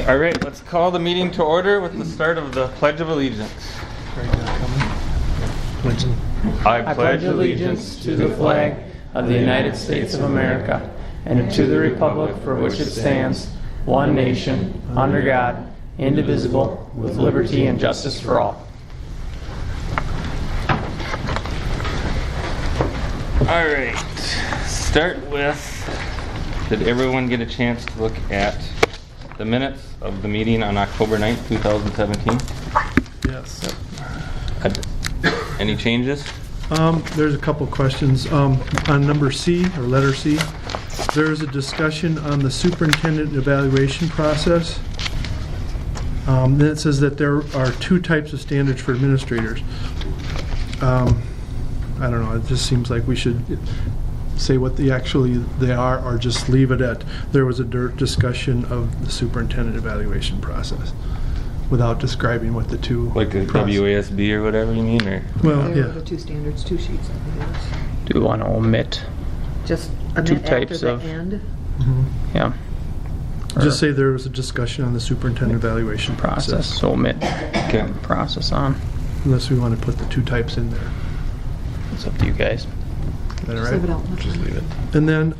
All right, let's call the meeting to order with the start of the Pledge of Allegiance. I pledge allegiance to the flag of the United States of America and to the republic for which it stands, one nation, under God, indivisible, with liberty and justice for all. All right, start with, did everyone get a chance to look at the minutes of the meeting on October 9th, 2017? Yes. Any changes? There's a couple questions. On number C, or letter C, there is a discussion on the superintendent evaluation process. Then it says that there are two types of standards for administrators. I don't know, it just seems like we should say what they are, or just leave it at there was a discussion of the superintendent evaluation process without describing what the two like the WASB or whatever you mean, or well, there yeah, were the two standards, two sheets, I think it was. Do we want to omit? Just Two omit types after of- the end. Yeah. just say there was a discussion on the superintendent evaluation process, So omit okay. process on. unless we want to put the two types in there. It's up to you guys. Is that all Just right? leave it out. Just leave it. And then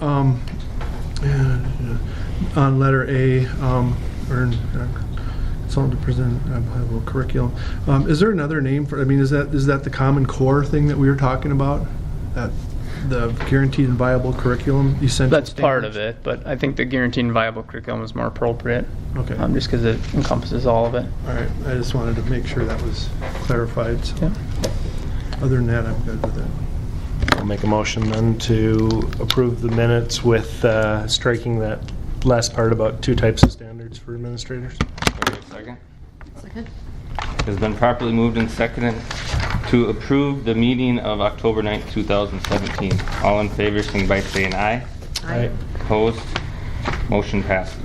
on letter A, earn consultant to present a curriculum. Is there another name for? I mean, is that the Common Core thing that we were talking about? That the guaranteed and viable curriculum essential. That's part of it, but I think the guaranteed and viable curriculum is more appropriate. Okay. Just because it encompasses all of it. All right. I just wanted to make sure that was clarified. So. Yeah. Other than that, I'm good with it. I'll make a motion then to approve the minutes with striking that last part about two types of standards for administrators. Okay, second. Second. It has been properly moved and seconded to approve the meeting of October 9th, 2017. All in favor, sing by saying aye. Aye. Opposed? Motion passes.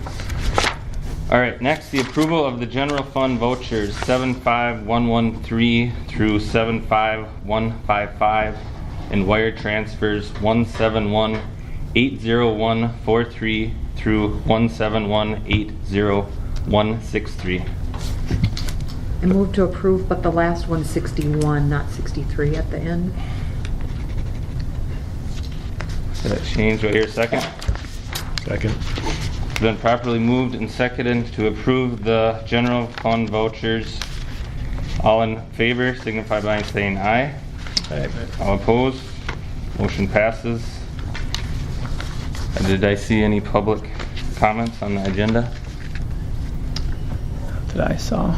All right, next, the approval of the general fund vouchers 75113 through 75155 and wire transfers 171-80143 through 171-80163. I move to approve, but the last one's 61, not 63 at the end. Did that change? Do I hear a second? Second. It's been properly moved and seconded to approve the general fund vouchers. All in favor signify by saying aye. Aye. All opposed? Motion passes. Did I see any public comments on the agenda? That I saw.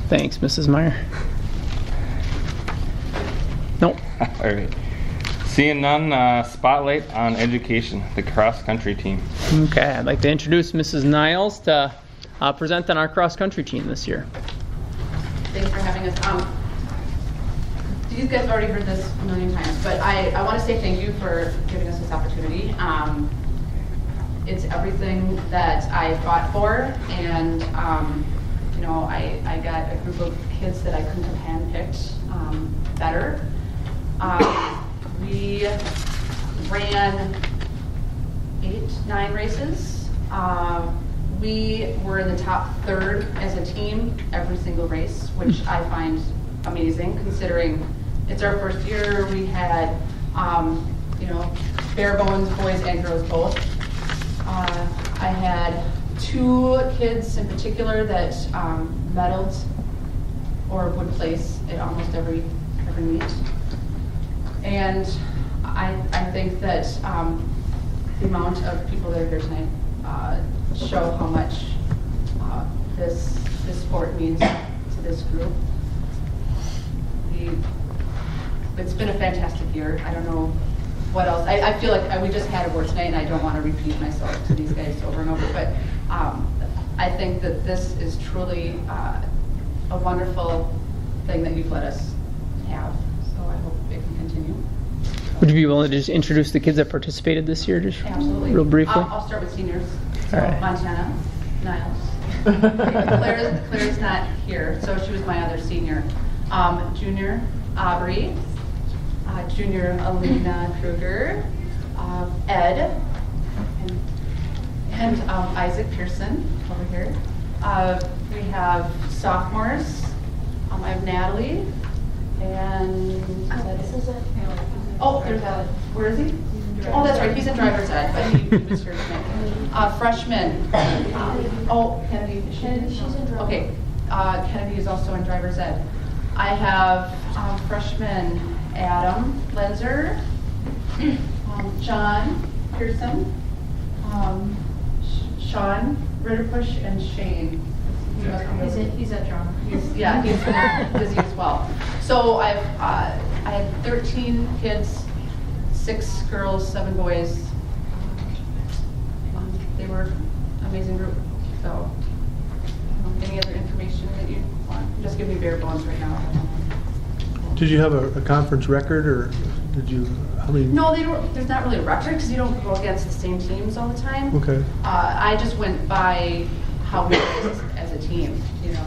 Thanks, Mrs. Meyer. Nope. All right. Seeing none, spotlight on education, the cross-country team. Okay, I'd like to introduce Mrs. Niles to present on our cross-country team this year. Thanks for having us. You guys have already heard this a million times, but I want to say thank you for giving us this opportunity. It's everything that I fought for, and you know, I got a group of kids that I couldn't have handpicked better. We ran 8-9 races. We were in the top third as a team every single race, which I find amazing considering it's our first year. We had, you know, bare bones boys and girls both. I had 2 kids in particular that medaled or would place at almost every meet. And I think that the amount of people that are here tonight show how much this sport means to this group. It's been a fantastic year. I don't know what else. I feel like we just had a word tonight, and I don't want to repeat myself to these guys over and over, but I think that this is truly a wonderful thing that you've let us have. So I hope it can continue. Would you be willing to just introduce the kids that participated this year, just Absolutely. real briefly? I'll start with seniors. So All right. Montana, Niles. Claire's not here, so she was my other senior. Junior, Aubrey. Junior, Alina Kruger. Ed. and Isaac Pearson over here. We have sophomores. I have Natalie, and there's Alex. Where is he? Oh, that's right. He's in driver's ed, but he was here tonight. Freshman. Kennedy. Is she in? She's in driver's ed. Okay. Kennedy is also in driver's ed. I have freshman Adam Lenzer, John Pearson, Sean Ritterpush, and Shane. He's at drama. He's busy as well. So I had 13 kids, 6 girls, 7 boys. They were an amazing group. So any other information that you want? Just give me bare bones right now. Did you have a conference record, or did you, how many? No, there's not really a record because you don't go against the same teams all the time. Okay. I just went by how we did as a team,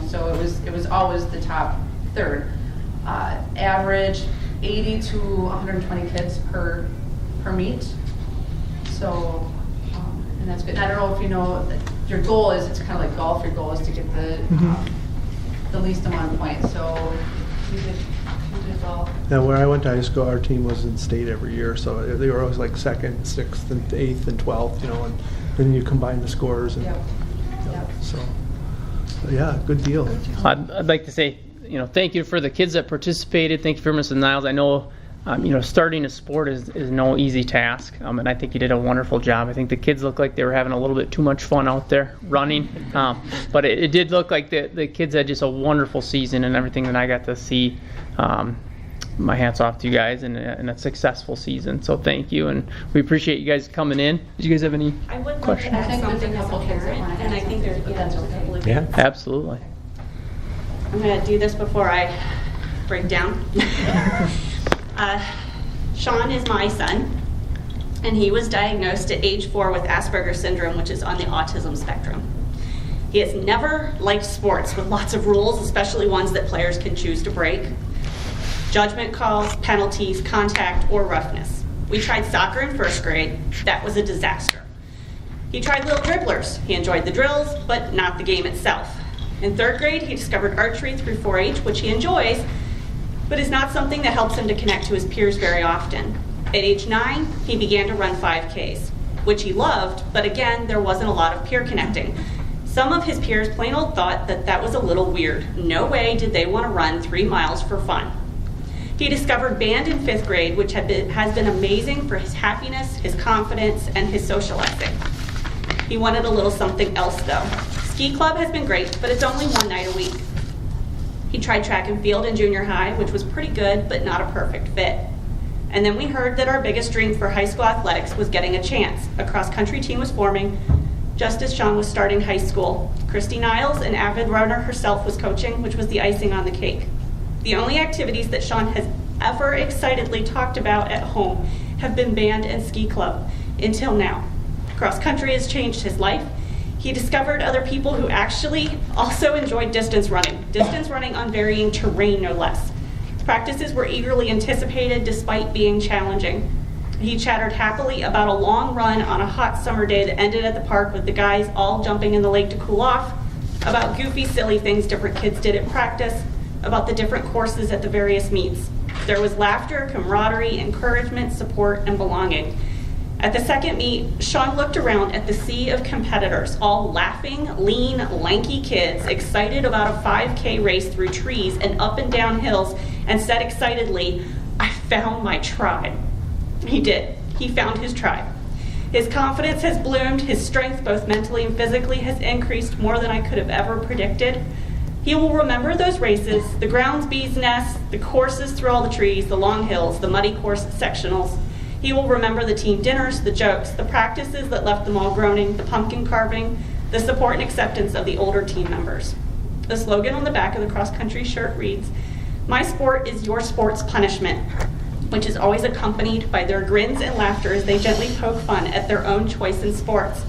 so it was always the top third. Average 80 to 120 kids per meet. So, and that's good. And I don't know if you know that your goal is, it's kind of like golf, your goal is to get the least amount of points. So we did well. Now, where I went to high school, our team was in state every year, so they were always like 2nd, 6th, and 8th, and 12th, and then you combine the scores. And, Yep. So, yeah, good deal. I'd like to say, thank you for the kids that participated. Thank you for Mrs. Niles. I know, starting a sport is no easy task, and I think you did a wonderful job. I think the kids looked like they were having a little bit too much fun out there running, but it did look like the kids had just a wonderful season, and everything that I got to see. My hat's off to you guys and a successful season. So thank you, and we appreciate you guys coming in. Did you guys have any I would like questions? to add something as a parent, and I think there's a couple of Yeah. Absolutely. I'm going to do this before I break down. Sean is my son, and he was diagnosed at age 4 with Asperger's syndrome, which is on the autism spectrum. He has never liked sports with lots of rules, especially ones that players can choose to break. Judgment calls, penalties, contact, or roughness. We tried soccer in 1st grade. That was a disaster. He tried little dribblers. He enjoyed the drills, but not the game itself. In 3rd grade, he discovered archery through 4-H, which he enjoys, but is not something that helps him to connect to his peers very often. At age 9, he began to run 5Ks, which he loved, but again, there wasn't a lot of peer connecting. Some of his peers plain old thought that was a little weird. No way did they want to run 3 miles for fun. He discovered band in 5th grade, which has been amazing for his happiness, his confidence, and his socializing. He wanted a little something else, though. Ski club has been great, but it's only 1 night a week. He tried track and field in junior high, which was pretty good, but not a perfect fit. And then we heard that our biggest dream for high school athletics was getting a chance. A cross-country team was forming just as Sean was starting high school. Christy Niles, an avid runner herself, was coaching, which was the icing on the cake. The only activities that Sean has ever excitedly talked about at home have been band and ski club, until now. Cross country has changed his life. He discovered other people who actually also enjoyed distance running on varying terrain, no less. Practices were eagerly anticipated despite being challenging. He chattered happily about a long run on a hot summer day that ended at the park with the guys all jumping in the lake to cool off, about goofy, silly things different kids did at practice, about the different courses at the various meets. There was laughter, camaraderie, encouragement, support, and belonging. At the second meet, Sean looked around at the sea of competitors, all laughing, lean, lanky kids, excited about a 5K race through trees and up and down hills, and said excitedly, "I found my tribe." He did. He found his tribe. His confidence has bloomed, his strength, both mentally and physically, has increased more than I could have ever predicted. He will remember those races, the grounds bees nests, the courses through all the trees, the long hills, the muddy course sectionals. He will remember the team dinners, the jokes, the practices that left them all groaning, the pumpkin carving, the support and acceptance of the older team members. The slogan on the back of the cross-country shirt reads, "My sport is your sport's punishment," which is always accompanied by their grins and laughter as they gently poke fun at their own choice in sports.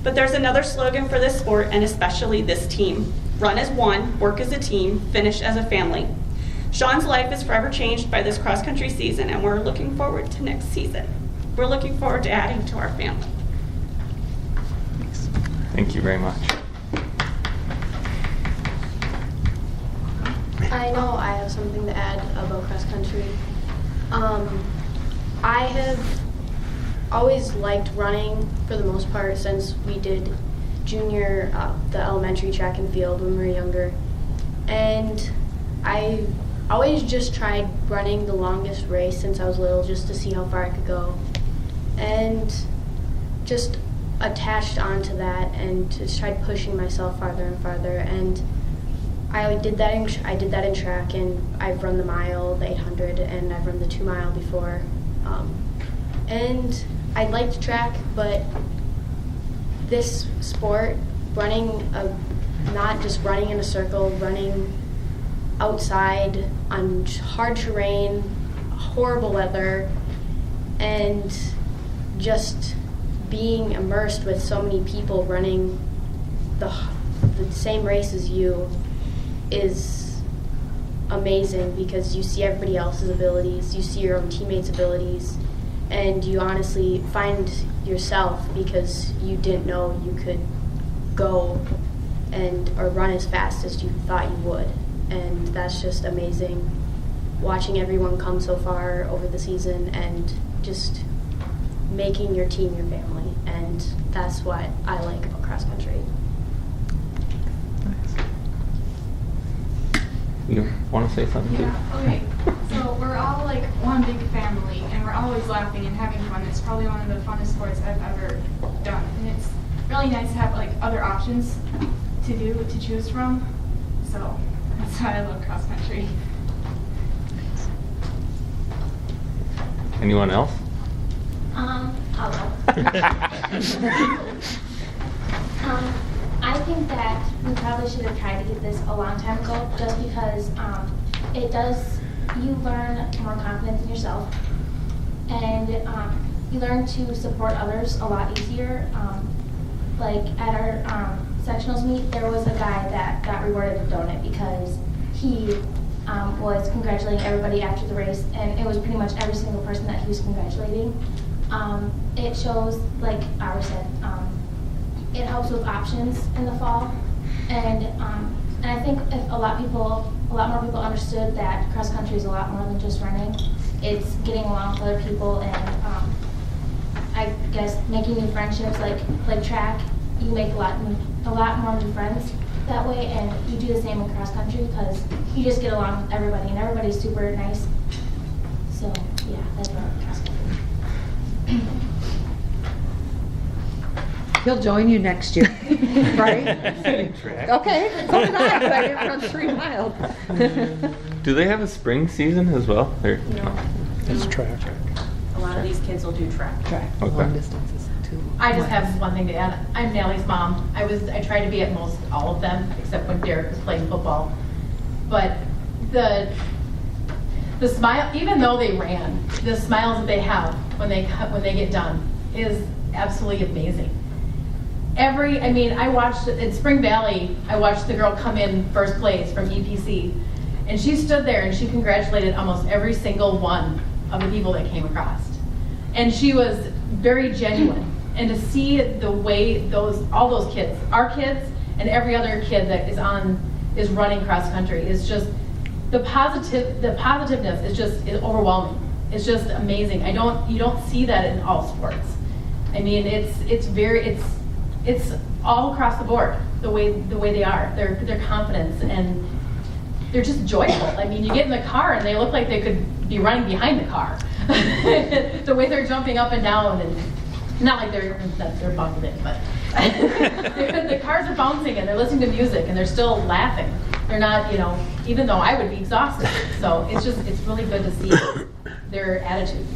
But there's another slogan for this sport, and especially this team. Run as one, work as a team, finish as a family. Sean's life is forever changed by this cross-country season, and we're looking forward to next season. We're looking forward to adding to our family. Thank you very much. I know I have something to add about cross country. I have always liked running for the most part since we did junior, the elementary track and field when we were younger. And I always just tried running the longest race since I was little just to see how far I could go. And just attached onto that and just tried pushing myself farther and farther. And I did that in track, and I've run the mile, the 800, and I've run the 2 mile before. And I liked track, but this sport, running, not just running in a circle, running outside on hard terrain, horrible weather, and just being immersed with so many people running the same race as you is amazing, because you see everybody else's abilities, you see your own teammates' abilities, and you honestly find yourself because you didn't know you could go or run as fast as you thought you would. And that's just amazing, watching everyone come so far over the season and just making your team your family. And that's what I like about cross country. You want to say something? Yeah, okay. So we're all like one big family, and we're always laughing and having fun. It's probably one of the funnest sports I've ever done. And it's really nice to have like other options to choose from. So that's why I love cross country. Anyone else? I'll go. I think that we probably should have tried to get this a long time ago, just because you learn more confidence in yourself, and you learn to support others a lot easier. Like at our sectionals meet, there was a guy that got rewarded a donut because he was congratulating everybody after the race, and it was pretty much every single person that he was congratulating. It shows, like Ira said, it helps with options in the fall, and I think if a lot more people understood that cross country is a lot more than just running, it's getting along with other people, and I guess making new friendships. Like track, you make a lot more new friends that way, and you do the same in cross country because you just get along with everybody, and everybody's super nice. So yeah, that's what cross country. He'll join you next year, right? Okay, so did I, but I didn't run 3 miles. Do they have a spring season as well? No. It's track. A lot of these kids will do track. Okay. Long distances too. I just have one thing to add. I'm Nally's mom. I tried to be at most all of them, except when Derek was playing football. But the smile, even though they ran, the smiles that they have when they get done is absolutely amazing. I watched in Spring Valley, I watched the girl come in first place from EPC, and she stood there and she congratulated almost every single one of the people that came across. And she was very genuine. And to see the way all those kids, our kids and every other kid that is running cross country, is just the positiveness is overwhelming. It's just amazing. You don't see that in all sports. I mean, it's all across the board, the way they are, their confidence, and they're just joyful. I mean, you get in the car and they look like they could be running behind the car. The way they're jumping up and down, and not like they're buckled in, but the cars are bouncing and they're listening to music and they're still laughing. They're not, even though I would be exhausted. So it's really good to see their attitudes.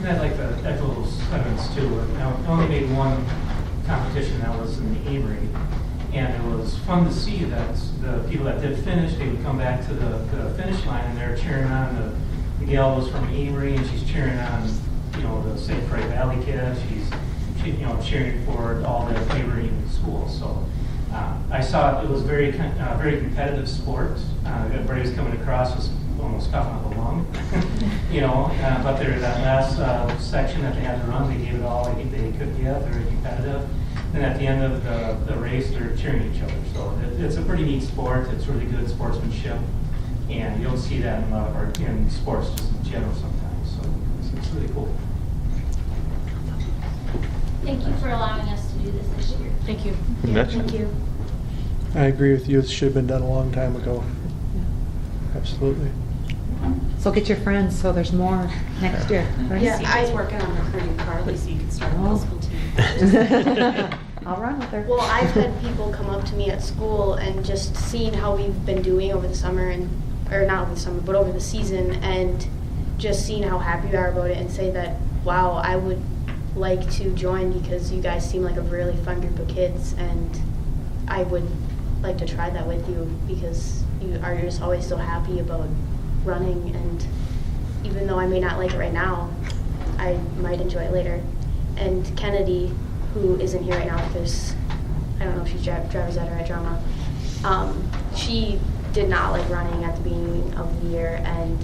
I'd like to echo those sentiments too. I only made one competition, that was in the Amory, and it was fun to see that the people that did finish, they would come back to the finish line and they're cheering on the gal was from Amory, and she's cheering on the St. Croix Valley kids. She's cheering for all the neighboring schools. So I saw it was very competitive sport. Everybody was coming across was almost coughing up a lung, but there that last section that they had to run, they gave it all they could give, very competitive. And at the end of the race, they're cheering each other. So it's a pretty neat sport. It's really good sportsmanship. And you don't see that in a lot of our in sports just in general sometimes. So it's really cool. Thank you for allowing us to do this year. Thank you. Thank you. I agree with you. It should have been done a long time ago. Absolutely. So get your friends, so there's more next year. Right? Yeah, I was working on recruiting Carly so you can start a Oh. middle school team. I'll run with her. Well, I've had people come up to me at school and just seeing how we've been doing over the summer or not over the summer, but over the season, and just seeing how happy you are about it and say that, wow, I would like to join because you guys seem like a really fun group of kids, and I would like to try that with you because you are just always so happy about running, and even though I may not like it right now, I might enjoy it later. And Kennedy, who isn't here right now because I don't know if she's driver's ed or at drama, she did not like running at the beginning of the year, and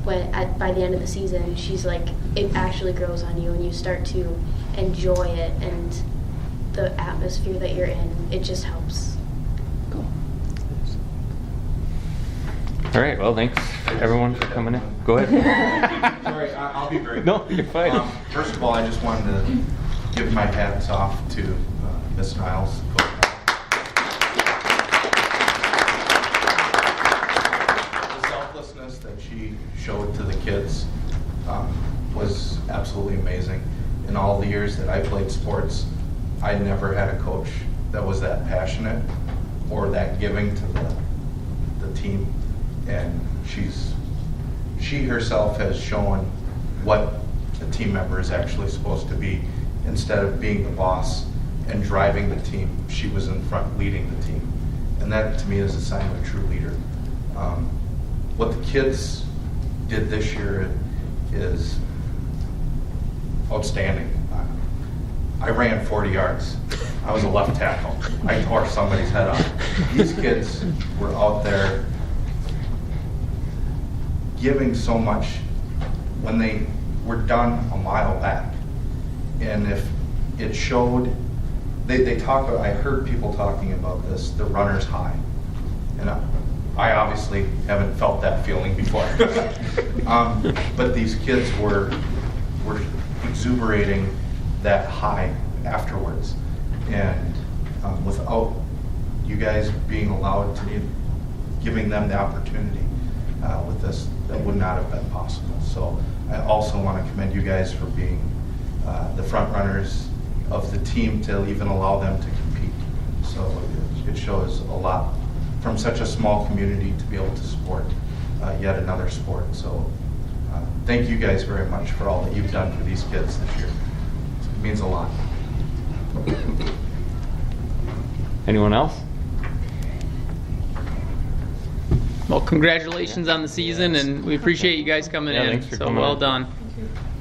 by the end of the season, she's like, it actually grows on you and you start to enjoy it, and the atmosphere that you're in, it just helps. Cool. All right, well, thanks everyone for coming in. Go ahead. Sorry, I'll be very No, you're fine. First of all, I just wanted to give my hats off to Miss Niles. The selflessness that she showed to the kids was absolutely amazing. In all the years that I played sports, I never had a coach that was that passionate or that giving to the team. And she herself has shown what a team member is actually supposed to be. Instead of being the boss and driving the team, she was in front leading the team. And that to me is a sign of a true leader. What the kids did this year is outstanding. I ran 40 yards. I was a left tackle. I tore somebody's head off. These kids were out there giving so much when they were done a mile back. And if it showed, they talk, I heard people talking about this, the runner's high. And I obviously haven't felt that feeling before. But these kids were exuberating that high afterwards. And without you guys being allowed to, giving them the opportunity with this, that would not have been possible. So I also want to commend you guys for being the front runners of the team to even allow them to compete. So it shows a lot from such a small community to be able to support yet another sport. So thank you guys very much for all that you've done for these kids this year. It means a lot. Anyone else? Well, congratulations on the season, and we appreciate you guys coming Yeah, in. thanks for So coming well in. done.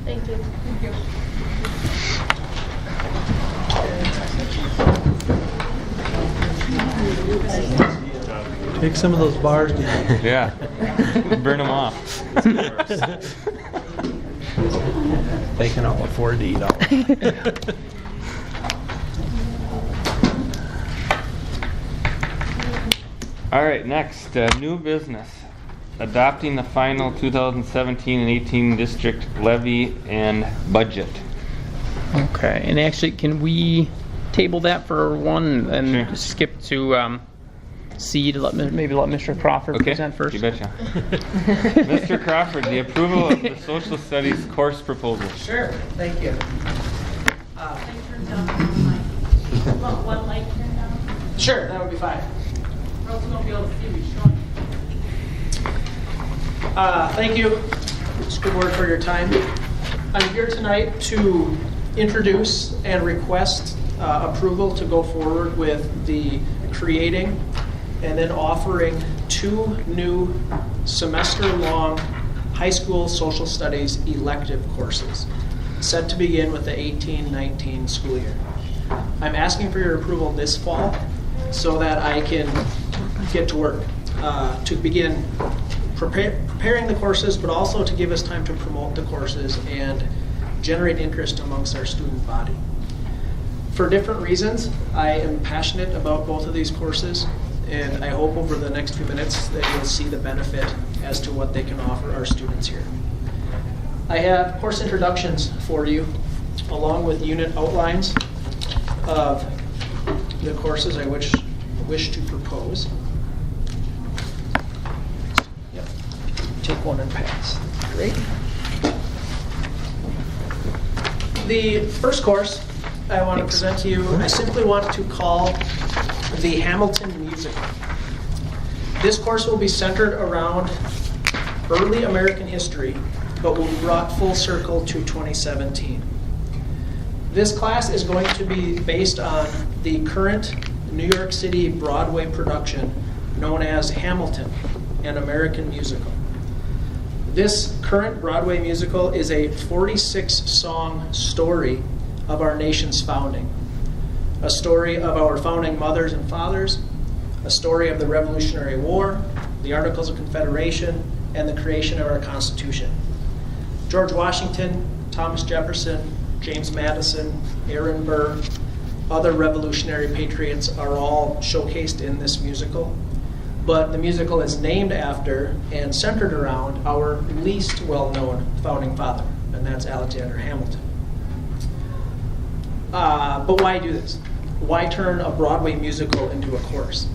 Thank you. Take some of those bars. Yeah. Burn them off. They can all afford to eat all. All right, next, new business. Adopting the final 2017 and 18 district levy and budget. Okay, and actually, can we table that for one and Sure. skip to C to maybe let Mr. Crawford Okay, present first? you betcha. Mr. Crawford, the approval of the social studies course proposal. Sure, thank you. One light turned down. Sure, that would be fine. Or else we won't be able to see what you're showing. Thank you, school board, for your time. I'm here tonight to introduce and request approval to go forward with the creating and then offering 2 new semester-long high school social studies elective courses set to begin with the 18-19 school year. I'm asking for your approval this fall so that I can get to work to begin preparing the courses, but also to give us time to promote the courses and generate interest amongst our student body. For different reasons, I am passionate about both of these courses, and I hope over the next few minutes that you'll see the benefit as to what they can offer our students here. I have course introductions for you, along with unit outlines of the courses I wish to propose. Yep. Take one and pass. Great. The first course I want to present to you, I simply want to call the Hamilton Musical. This course will be centered around early American history, but will be brought full circle to 2017. This class is going to be based on the current New York City Broadway production known as Hamilton, an American musical. This current Broadway musical is a 46-song story of our nation's founding, a story of our founding mothers and fathers, a story of the Revolutionary War, the Articles of Confederation, and the creation of our Constitution. George Washington, Thomas Jefferson, James Madison, Aaron Burr, other revolutionary patriots are all showcased in this musical. But the musical is named after and centered around our least well-known founding father, and that's Alexander Hamilton. But why do this? Why turn a Broadway musical into a course?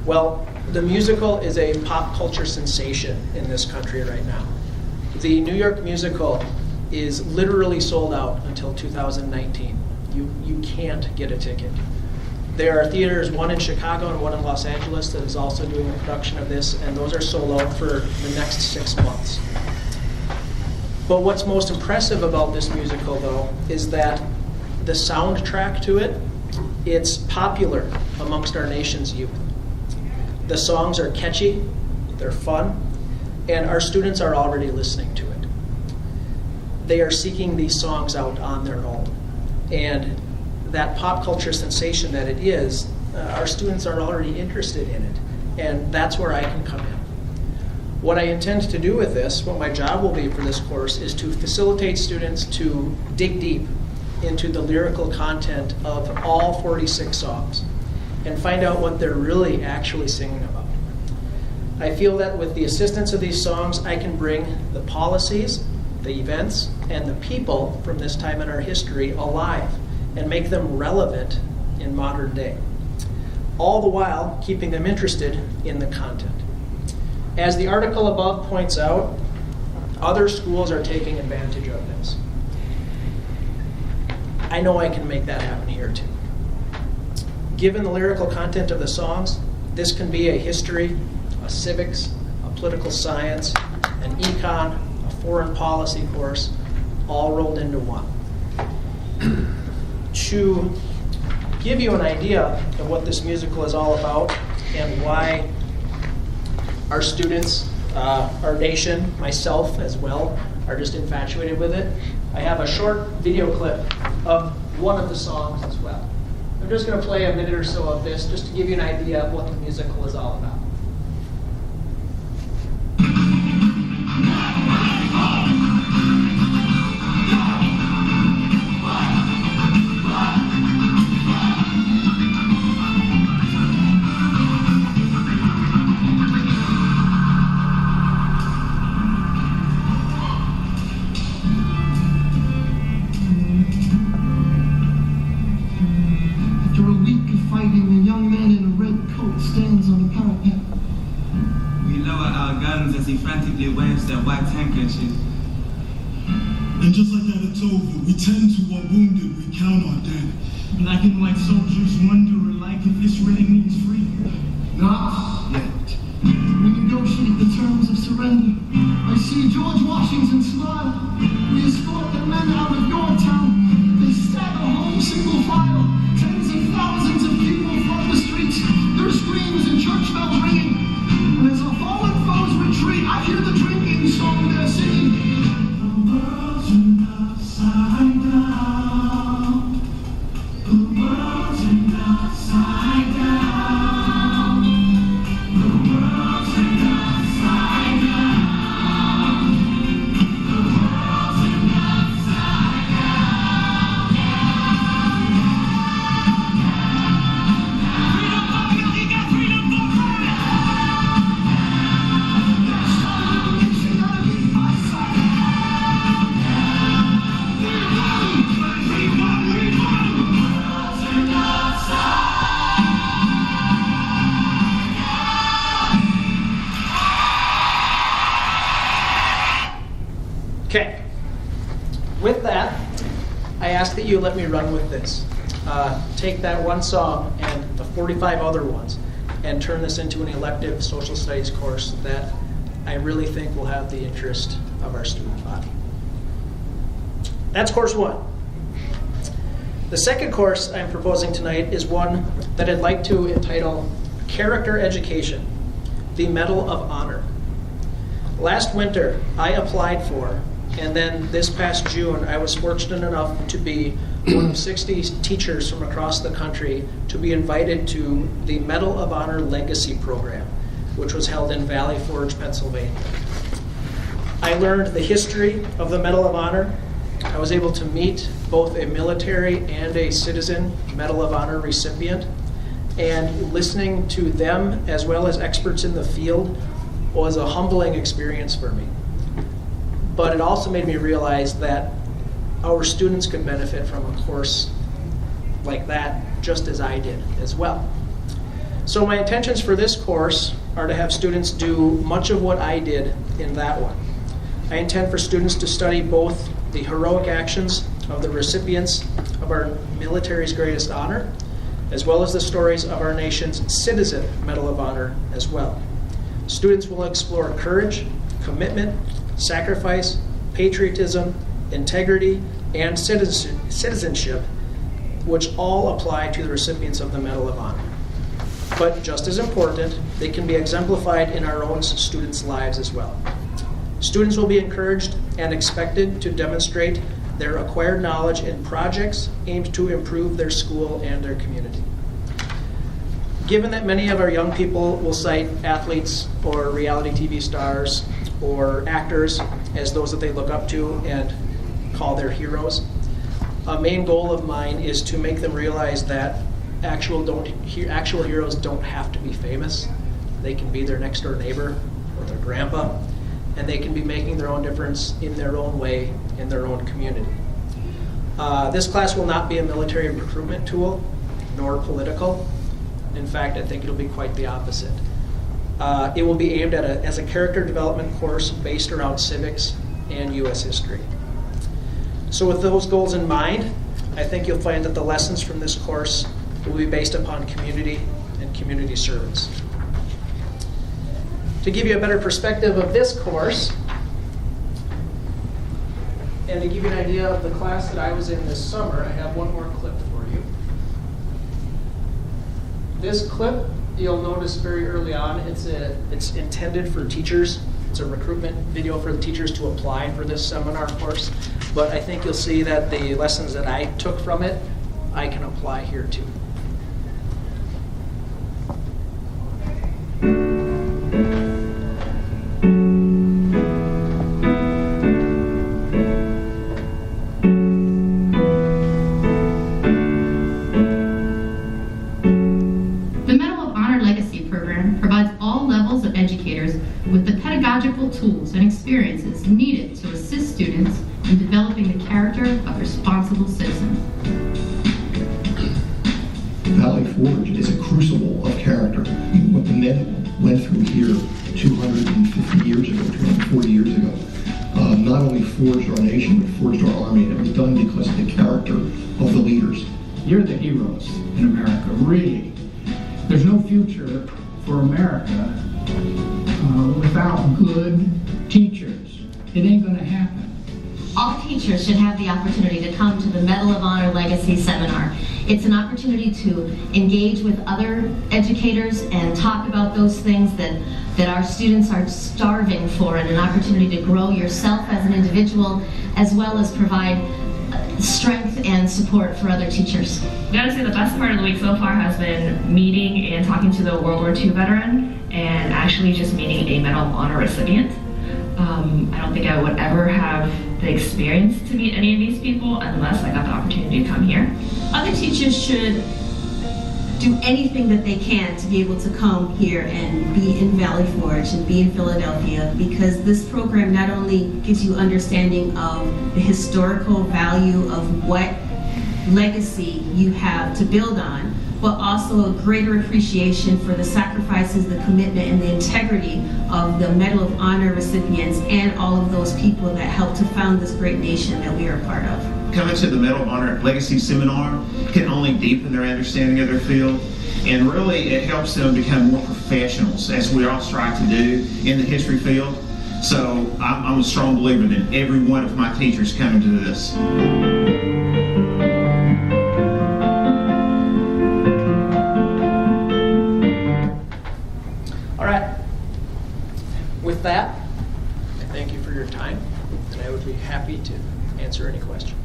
Well, the musical is a pop culture sensation in this country right now. The New York musical is literally sold out until 2019. You can't get a ticket. There are theaters, one in Chicago and one in Los Angeles, that is also doing a production of this, and those are sold out for the next 6 months. But what's most impressive about this musical, though, is that the soundtrack to it, it's popular amongst our nation's youth. The songs are catchy, they're fun, and our students are already listening to it. They are seeking these songs out on their own. And that pop culture sensation that it is, our students are already interested in it. And that's where I can come in. What I intend to do with this, what my job will be for this course, is to facilitate students to dig deep into the lyrical content of all 46 songs and find out what they're really actually singing about. I feel that with the assistance of these songs, I can bring the policies, the events, and the people from this time in our history alive and make them relevant in modern day, all the while keeping them interested in the content. As the article above points out, other schools are taking advantage of this. I know I can make that happen here too. Given the lyrical content of the songs, this can be a history, a civics, a political science, an econ, a foreign policy course, all rolled into one. To give you an idea of what this musical is all about and why our students, our nation, myself as well, are just infatuated with it, I have a short video clip of one of the songs as well. I'm just going to play a minute or so of this just to give you an idea of what the musical is all about. Frantically waves their white handkerchief. And just like that, it's over. We tend to our wounded, we count our dead. Black and white soldiers wonder alike if this really means free. Not yet. We negotiate the terms of surrender. I see George Washington smile. We escort the men out of Yorktown. They stagger home single file. Tens of thousands of people from the streets. Their screams and church bells ringing. And as our fallen foes retreat, I hear the drinking song they're singing. The world's turned upside down. The world's turned upside down. ask that you let me run with this. Take that one song and the 45 other ones and turn this into an elective social studies course that I really think will have the interest of our student body. That's course one. The second course I'm proposing tonight is one that I'd like to entitle Character Education, the Medal of Honor. Last winter, I applied for, and then this past June, I was fortunate enough to be one of 60 teachers from across the country to be invited to the Medal of Honor Legacy Program, which was held in Valley Forge, Pennsylvania. I learned the history of the Medal of Honor. I was able to meet both a military and a citizen Medal of Honor recipient, and listening to them as well as experts in the field was a humbling experience for me. But it also made me realize that our students could benefit from a course like that just as I did as well. So my intentions for this course are to have students do much of what I did in that one. I intend for students to study both the heroic actions of the recipients of our military's greatest honor, as well as the stories of our nation's citizen Medal of Honor as well. Students will explore courage, commitment, sacrifice, patriotism, integrity, and citizenship, which all apply to the recipients of the Medal of Honor. But just as important, they can be exemplified in our own students' lives as well. Students will be encouraged and expected to demonstrate their acquired knowledge in projects aimed to improve their school and their community. Given that many of our young people will cite athletes or reality TV stars or actors as those that they look up to and call their heroes, a main goal of mine is to make them realize that actual heroes don't have to be famous. They can be their next door neighbor or their grandpa, and they can be making their own difference in their own way, in their own community. This class will not be a military recruitment tool, nor political. In fact, I think it'll be quite the opposite. It will be aimed at as a character development course based around civics and U.S. history. So with those goals in mind, I think you'll find that the lessons from this course will be based upon community and community service. To give you a better perspective of this course, and to give you an idea of the class that I was in this summer, I have one more clip for you. This clip, you'll notice very early on, it's intended for teachers. It's a recruitment video for the teachers to apply for this seminar course. But I think you'll see that the lessons that I took from it, I can apply here too. With the pedagogical tools and experiences needed to assist students in developing the character of responsible citizens. Valley Forge is a crucible of character. What the men went through here 250 years ago, 240 years ago, not only forged our nation, but forged our army, and it was done because of the character of the leaders. You're the heroes in America, really. There's no future for America without good teachers. It ain't gonna happen. All teachers should have the opportunity to come to the Medal of Honor Legacy Seminar. It's an opportunity to engage with other educators and talk about those things that our students are starving for, and an opportunity to grow yourself as an individual, as well as provide strength and support for other teachers. I gotta say the best part of the week so far has been meeting and talking to the World War II veteran and actually just meeting a Medal of Honor recipient. I don't think I would ever have the experience to meet any of these people unless I got the opportunity to come here. Other teachers should do anything that they can to be able to come here and be in Valley Forge and be in Philadelphia, because this program not only gives you understanding of the historical value of what legacy you have to build on, but also a greater appreciation for the sacrifices, the commitment, and the integrity of the Medal of Honor recipients and all of those people that helped to found this great nation that we are a part of. coming to the Medal of Honor Legacy Seminar can only deepen their understanding of their field, and really it helps them become more professionals, as we all strive to do in the history field. So I'm a strong believer that every one of my teachers coming to this. All right. With that, I thank you for your time, and I would be happy to answer any questions.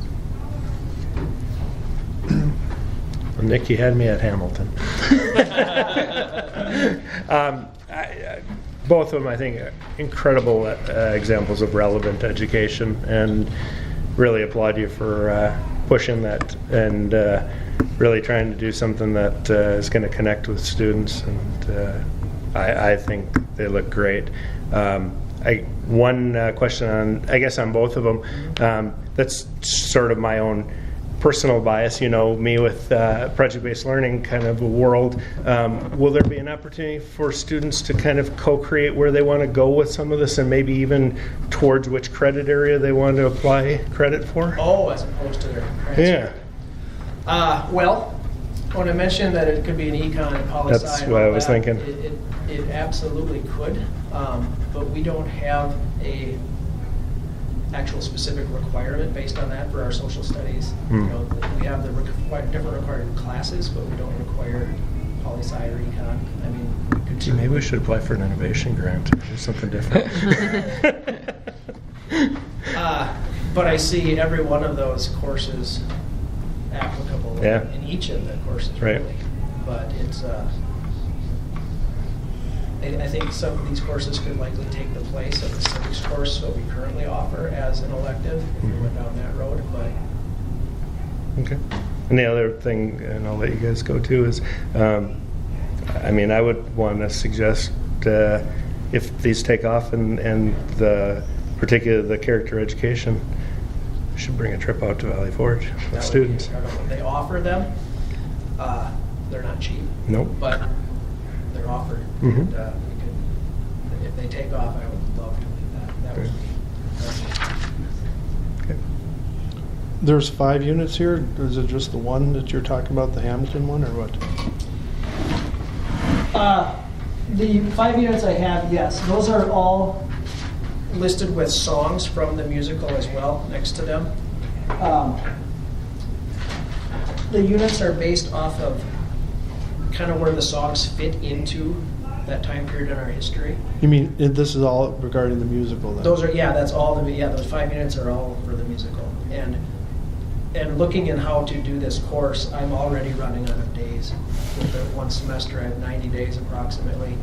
Nick, you had me at Hamilton. Both of them, I think, are incredible examples of relevant education, and really applaud you for pushing that and really trying to do something that is going to connect with students. And I think they look great. One question on both of them. That's sort of my own personal bias, me with project-based learning kind of a world. Will there be an opportunity for students to kind of co-create where they want to go with some of this, and maybe even towards which credit area they want to apply credit for? Oh, as opposed to their transcript. Yeah. Well, when I mentioned that it could be an econ and poli-sci, that's what I was thinking. It absolutely could, but we don't have a actual specific requirement based on that for our social studies. We have the different required classes, but we don't require poli-sci or econ. I mean, Gee, maybe we should apply for an innovation grant or do something different. But I see every one of those courses applicable in each of the courses, right. really. But it's I think some of these courses could likely take the place of the civics course that we currently offer as an elective if we went down that road. But okay. And the other thing, and I'll let you guys go too, is I would want to suggest if these take off and particularly the character education, we should bring a trip out to Valley Forge with students. They offer them. They're not cheap. Nope. But they're offered. Mm-hmm. And, if they take off, I would love to do that. That would be okay. There's 5 units here. Is it just the one that you're talking about, the Hamilton one, or what? The 5 units I have, yes, those are all listed with songs from the musical as well next to them. The units are based off of kind of where the songs fit into that time period in our history. You mean this is all regarding the musical then? Those are, that's all those 5 units are all for the musical. And looking in how to do this course, I'm already running out of days. With the one semester, I have 90 days approximately,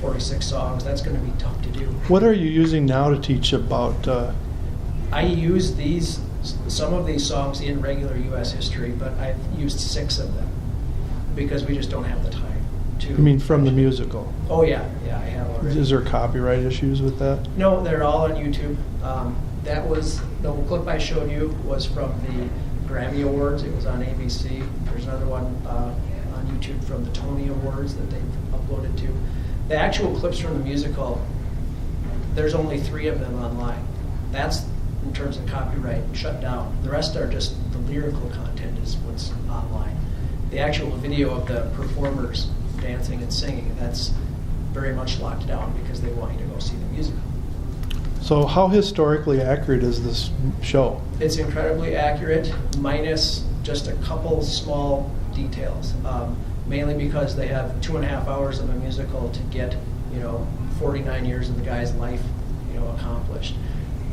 46 songs. That's going to be tough to do. What are you using now to teach about? I use some of these songs in regular U.S. history, but I've used 6 of them because we just don't have the time to. You mean from the musical? Oh yeah, I have already. Is there copyright issues with that? No, they're all on YouTube. That was the clip I showed you was from the Grammy Awards. It was on ABC. There's another one on YouTube from the Tony Awards that they've uploaded to. The actual clips from the musical, there's only 3 of them online. That's, in terms of copyright, shut down. The rest are just the lyrical content is what's online. The actual video of the performers dancing and singing, that's very much locked down because they want you to go see the musical. So how historically accurate is this show? It's incredibly accurate, minus just a couple small details. Mainly because they have 2.5 hours of a musical to get, 49 years of the guy's life, accomplished.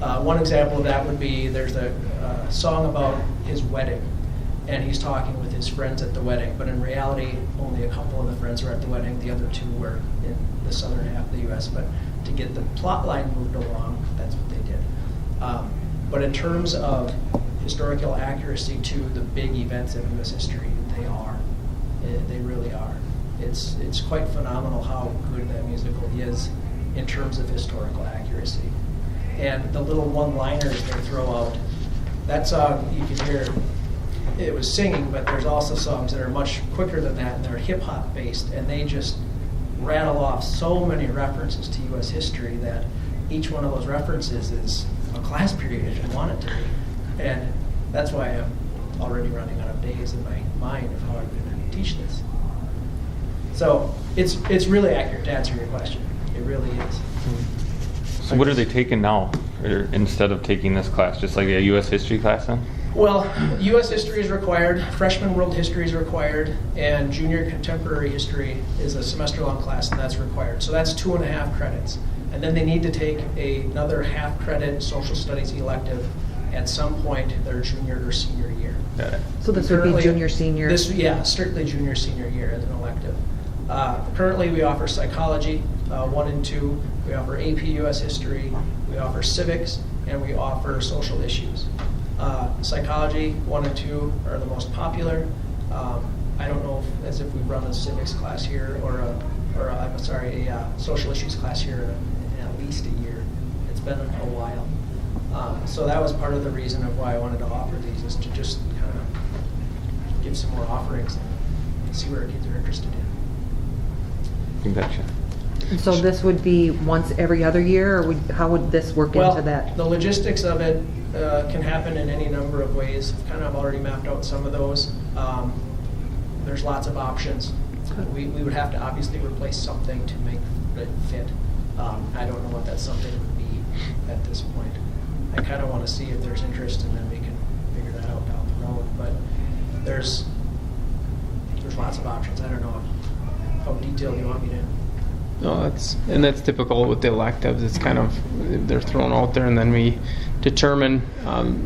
One example of that would be there's a song about his wedding, and he's talking with his friends at the wedding, but in reality, only a couple of the friends were at the wedding. The other 2 were in the southern half of the U.S., but to get the plot line moved along, that's what they did. But in terms of historical accuracy to the big events of U.S. history, they really are. It's quite phenomenal how good that musical is in terms of historical accuracy. And the little one-liners they throw out, that song you can hear, it was singing, but there's also songs that are much quicker than that, and they're hip-hop based, and they just rattle off so many references to U.S. history that each one of those references is a class period if you want it to be. And that's why I'm already running out of days in my mind of how I'm going to teach this. So it's really accurate to answer your question. It really is. So what are they taking now, or instead of taking this class, just like a U.S. history class then? Well, U.S. history is required, freshman world history is required, and junior contemporary history is a semester-long class, and that's required. So that's 2.5 credits. And then they need to take another half credit social studies elective at some point their junior or senior year. Got it. So this would be junior, senior? Yeah, strictly junior, senior year as an elective. Currently, we offer psychology 1 and 2. We offer AP U.S. history. We offer civics, and we offer social issues. Psychology 1 and 2 are the most popular. I don't know if we run a civics class here or a social issues class here in at least a year. It's been a while. So that was part of the reason of why I wanted to offer these, is to just kind of give some more offerings and see where our kids are interested in. Gotcha. So this would be once every other year, or how would this work into that? The logistics of it can happen in any number of ways. I've already mapped out some of those. There's lots of options. We would have to obviously replace something to make it fit. I don't know what that something would be at this point. I kind of want to see if there's interest, and then we can figure that out down the road. But there's lots of options. I don't know how detailed you want me to. No, that's typical with the electives. It's kind of, they're thrown out there, and then we determine,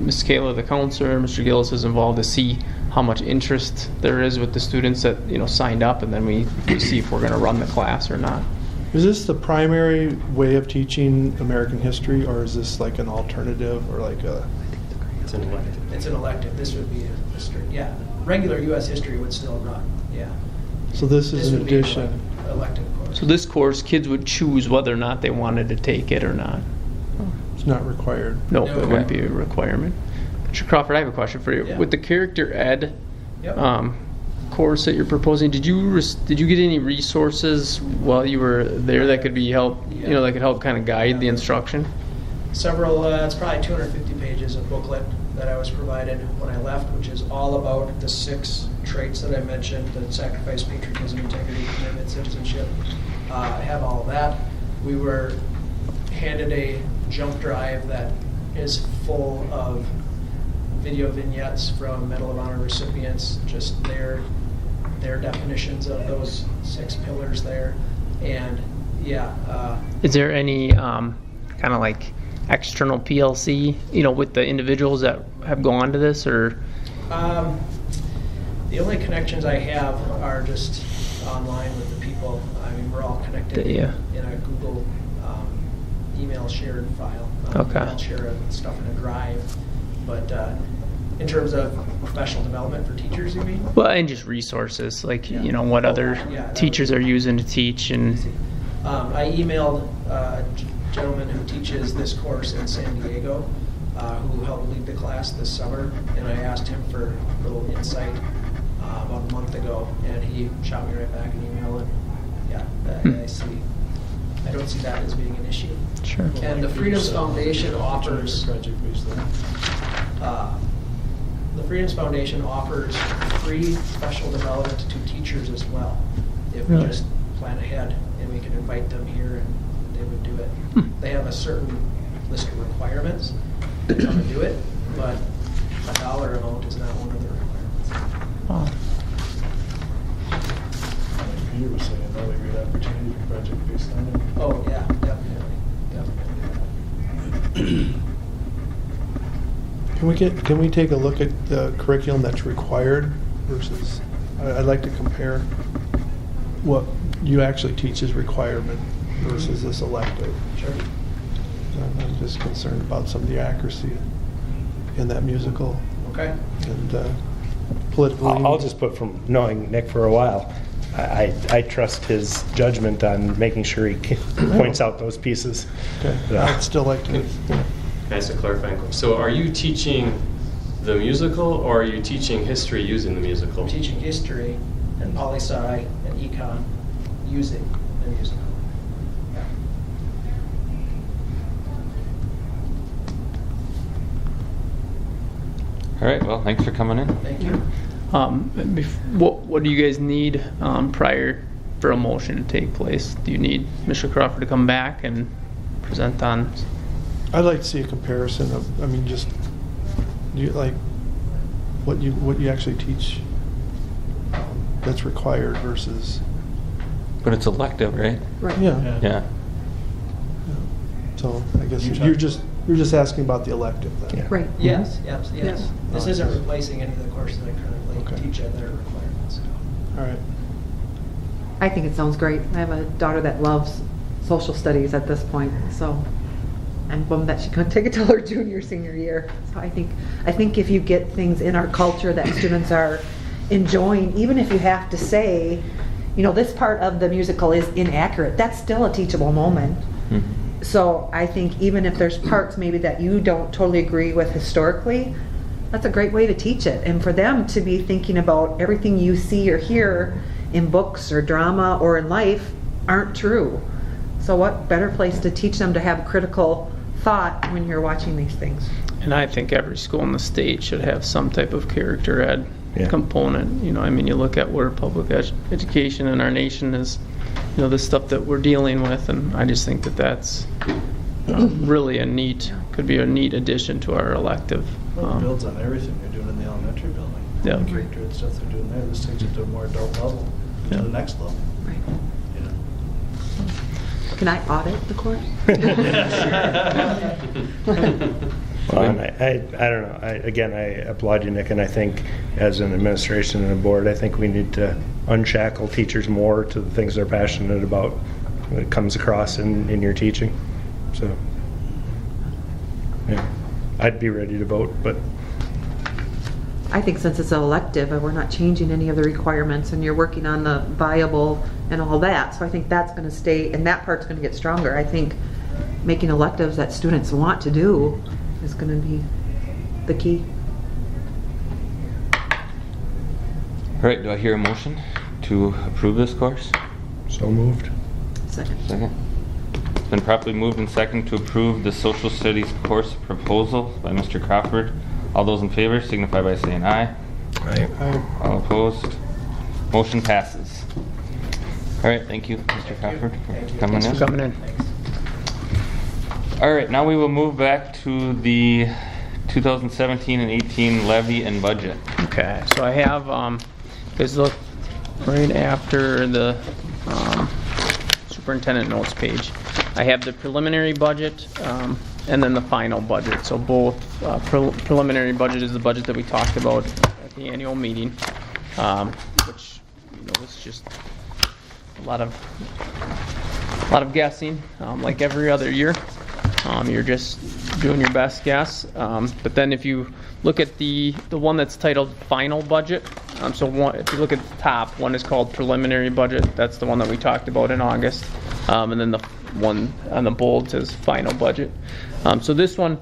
Ms. Kayla, the counselor, Mr. Gillis is involved to see how much interest there is with the students that signed up, and then we see if we're going to run the class or not. Is this the primary way of teaching American history, or is this like an alternative, or like a? It's an elective. It's an elective. This would be a history. Yeah, regular U.S. history would still run. Yeah. So this is an addition. Elective course. So this course, kids would choose whether or not they wanted to take it or not. It's not required. No, it wouldn't be a requirement. Mr. Crawford, I have a question for you. Yeah. With the character ed course that you're proposing, did you get any resources while you were there that could be that could help kind of guide the instruction? Several. It's probably 250 pages of booklet that I was provided when I left, which is all about the 6 traits that I mentioned: the sacrifice, patriotism, integrity, commitment, citizenship. I have all of that. We were handed a jump drive that is full of video vignettes from Medal of Honor recipients, just their definitions of those 6 pillars there. And is there any kind of like external PLC, with the individuals that have gone to this, or? The only connections I have are just online with the people. I mean, we're all connected in a Google email shared file. I'll share stuff in a drive. But in terms of professional development for teachers, you mean? Well, and just resources, like, what other teachers are using to teach. And I emailed a gentleman who teaches this course in San Diego, who helped lead the class this summer, and I asked him for a little insight about a month ago, and he shot me right back an email, and I don't see that as being an issue. Sure. And the Freedoms Foundation offers free professional development to teachers as well, if we just plan ahead, and we can invite them here and they would do it. They have a certain list of requirements to come and do it, but a dollar amount is not one of the requirements. You were saying another great opportunity for project-based learning. Oh yeah, definitely. Can we take a look at the curriculum that's required versus? I'd like to compare what you actually teach as requirement versus this elective. Sure. I'm just concerned about some of the accuracy in that musical. Okay. And politically. I'll just put, from knowing Nick for a while, I trust his judgment on making sure he points out those pieces. Okay. I'd still like to. Can I ask a clarifying question? So are you teaching the musical, or are you teaching history using the musical? I'm teaching history and poli-sci and econ using the musical. All right, well, thanks for coming in. Thank you. What do you guys need prior for a motion to take place? Do you need Mr. Crawford to come back and present on? I'd like to see a comparison of, just, like, what you actually teach that's required versus. But it's elective, right? Right. Yeah. Yeah. So I guess you're just asking about the elective then. Yeah. Right. Yes, yes. Yeah. This isn't replacing any of the courses I currently teach at their requirements. All right. I think it sounds great. I have a daughter that loves social studies at this point, so I'm bummed that she couldn't take it till her senior year. So I think if you get things in our culture that students are enjoying, even if you have to say, this part of the musical is inaccurate, that's still a teachable moment. Mm-hmm. So I think even if there's parts maybe that you don't totally agree with historically, that's a great way to teach it. And for them to be thinking about everything you see or hear in books or drama or in life aren't true. So what better place to teach them to have critical thought when you're watching these things? And I think every school in the state should have some type of character ed component. You look at where public education in our nation is, the stuff that we're dealing with, and I just think that that's really could be a neat addition to our elective. Well, it builds on everything they're doing in the elementary building. Yeah. The character and stuff they're doing there. This takes it to a more adult level, to the next level. Right. Can I audit the course? Well, and I don't know. I applaud you, Nick, and I think as an administration and a board, I think we need to unshackle teachers more to the things they're passionate about when it comes across in your teaching. So, yeah, I'd be ready to vote, but I think since it's an elective and we're not changing any of the requirements and you're working on the viable and all that, so I think that's going to stay, and that part's going to get stronger. I think making electives that students want to do is going to be the key. All right, do I hear a motion to approve this course? So moved. Second. It's been properly moved and second to approve the social studies course proposal by Mr. Crawford. All those in favor signify by saying aye. Aye. All opposed? Motion passes. All right, thank you, Mr. Crawford, for coming in. Thanks for coming in. All right, now we will move back to the 2017 and 18 levy and budget. Okay, so I have, guys look right after the superintendent notes page. I have the preliminary budget and then the final budget. So both preliminary budget is the budget that we talked about at the annual meeting, which was just a lot of guessing, like every other year. You're just doing your best guess. But then if you look at the one that's titled final budget, if you look at the top, one is called preliminary budget. That's the one that we talked about in August. And then the one on the bold says final budget. So this one,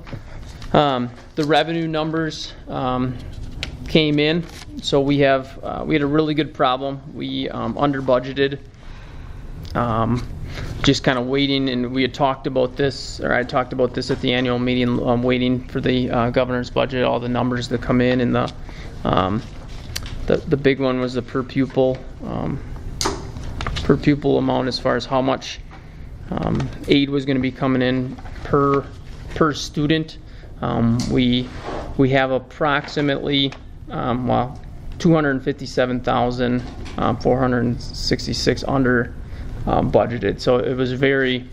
the revenue numbers came in. So we had a really good problem. We under budgeted. Just kind of waiting, and we had talked about this, or I talked about this at the annual meeting, waiting for the governor's budget, all the numbers that come in, and the big one was the per pupil amount as far as how much aid was going to be coming in per student. We have approximately 257,466 under budgeted. So it was it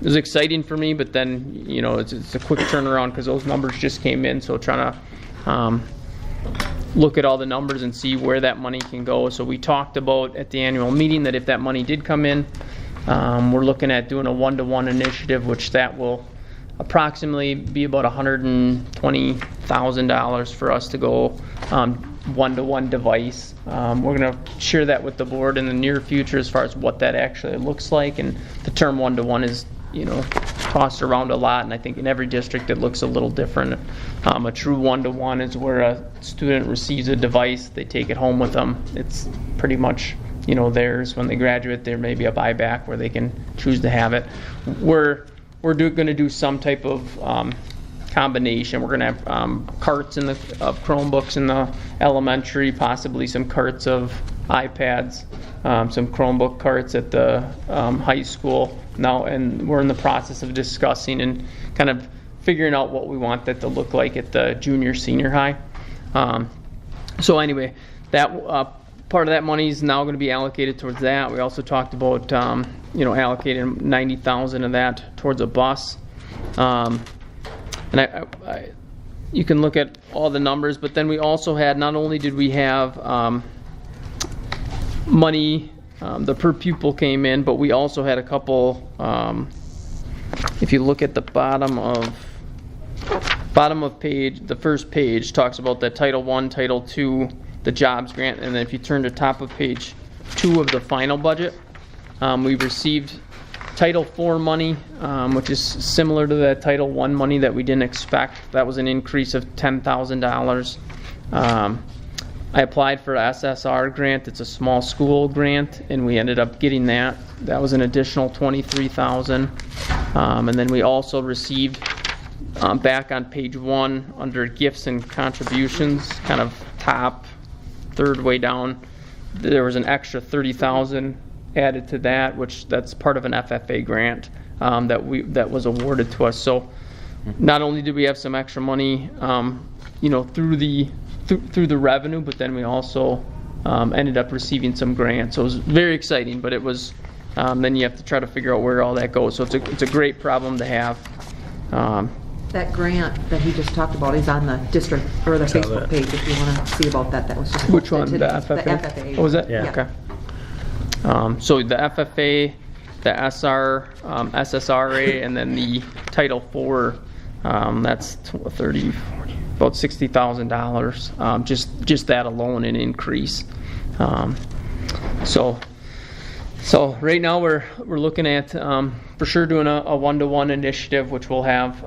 was exciting for me, but then, it's a quick turnaround because those numbers just came in. So trying to look at all the numbers and see where that money can go. So we talked about at the annual meeting that if that money did come in, we're looking at doing a one-to-one initiative, which that will approximately be about $120,000 for us to go one-to-one device. We're going to share that with the board in the near future as far as what that actually looks like. And the term one-to-one is, tossed around a lot, and I think in every district it looks a little different. A true one-to-one is where a student receives a device, they take it home with them. It's pretty much, theirs. When they graduate, there may be a buyback where they can choose to have it. We're going to do some type of combination. We're going to have carts of Chromebooks in the elementary, possibly some carts of iPads, some Chromebook carts at the high school now, and we're in the process of discussing and kind of figuring out what we want that to look like at the junior senior high. So anyway, that part of that money is now going to be allocated towards that. We also talked about allocating $90,000 of that towards a bus. And you can look at all the numbers, but then we also had, not only did we have money, the per pupil came in, but we also had a couple, if you look at the bottom of page, the first page talks about the Title I, Title II, the jobs grant, and then if you turn to top of page 2 of the final budget, we received Title IV money, which is similar to the Title I money that we didn't expect. That was an increase of $10,000. I applied for SSR grant. It's a small school grant, and we ended up getting that. That was an additional $23,000. And then we also received, back on page 1, under gifts and contributions, kind of top, third way down, there was an extra $30,000 added to that, which that's part of an FFA grant that was awarded to us. So not only did we have some extra money, through the revenue, but then we also ended up receiving some grants. So it was very exciting, but it was then you have to try to figure out where all that goes. So it's a great problem to have. That grant that he just talked about is on the district or the Facebook page if you want to see about that. That was just which one? The FFA? The FFA. Oh, was that? Yeah. Okay. So the FFA, the SR, SSRA, and then the Title IV, that's 30, 40, about $60,000. Just that alone, an increase. So right now we're looking at for sure doing a one-to-one initiative, which will have